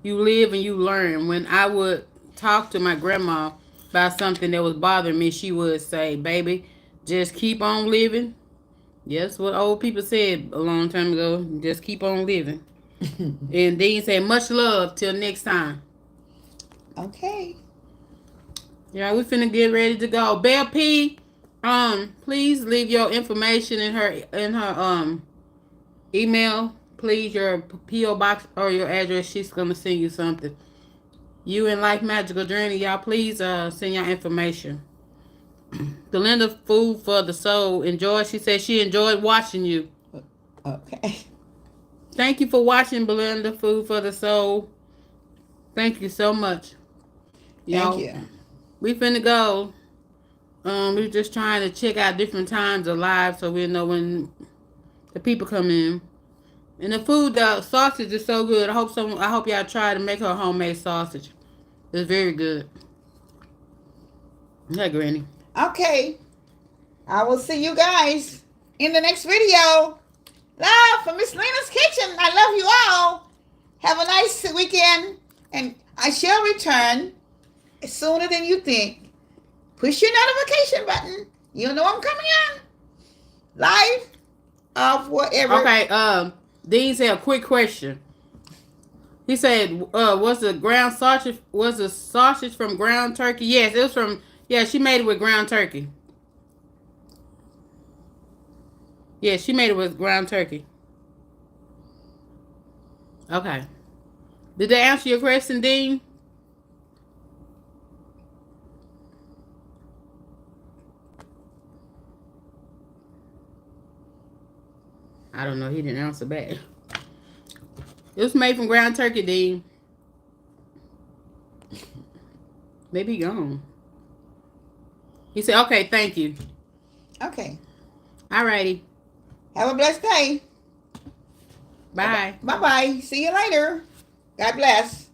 [SPEAKER 1] You live and you learn." When I would talk to my grandma about something that was bothering me, she would say, "Baby, just keep on living." Yes, what old people said a long time ago. Just keep on living. And Dean said, "Much love. Till next time."
[SPEAKER 2] Okay.
[SPEAKER 1] Yeah, we finna get ready to go. Belle P, please leave your information in her email. Please, your P.O. box or your address. She's gonna send you something. You and Life Magical Journey, y'all. Please send your information. Belinda, food for the soul. Enjoy. She said she enjoyed watching you.
[SPEAKER 2] Okay.
[SPEAKER 1] Thank you for watching, Belinda. Food for the soul. Thank you so much.
[SPEAKER 2] Thank you.
[SPEAKER 1] We finna go. We're just trying to check out different times of live so we know when the people come in. And the food, the sausage is so good. I hope y'all try to make her homemade sausage. It's very good. Yeah, Granny.
[SPEAKER 2] Okay. I will see you guys in the next video. Love from Miss Lena's Kitchen. I love you all. Have a nice weekend. And I shall return sooner than you think. Push your notification button. You know I'm coming on. Live of whatever.
[SPEAKER 1] Okay, Dean said a quick question. He said, was the sausage from ground turkey? Yes, it was from, she made it with ground turkey. Yeah, she made it with ground turkey. Okay. Did they answer your question, Dean? I don't know. He didn't answer back. It was made from ground turkey, Dean. Maybe he gone. He said, "Okay, thank you."
[SPEAKER 2] Okay.
[SPEAKER 1] Alrighty.
[SPEAKER 2] Have a blessed day.
[SPEAKER 1] Bye.
[SPEAKER 2] Bye bye. See you later. God bless.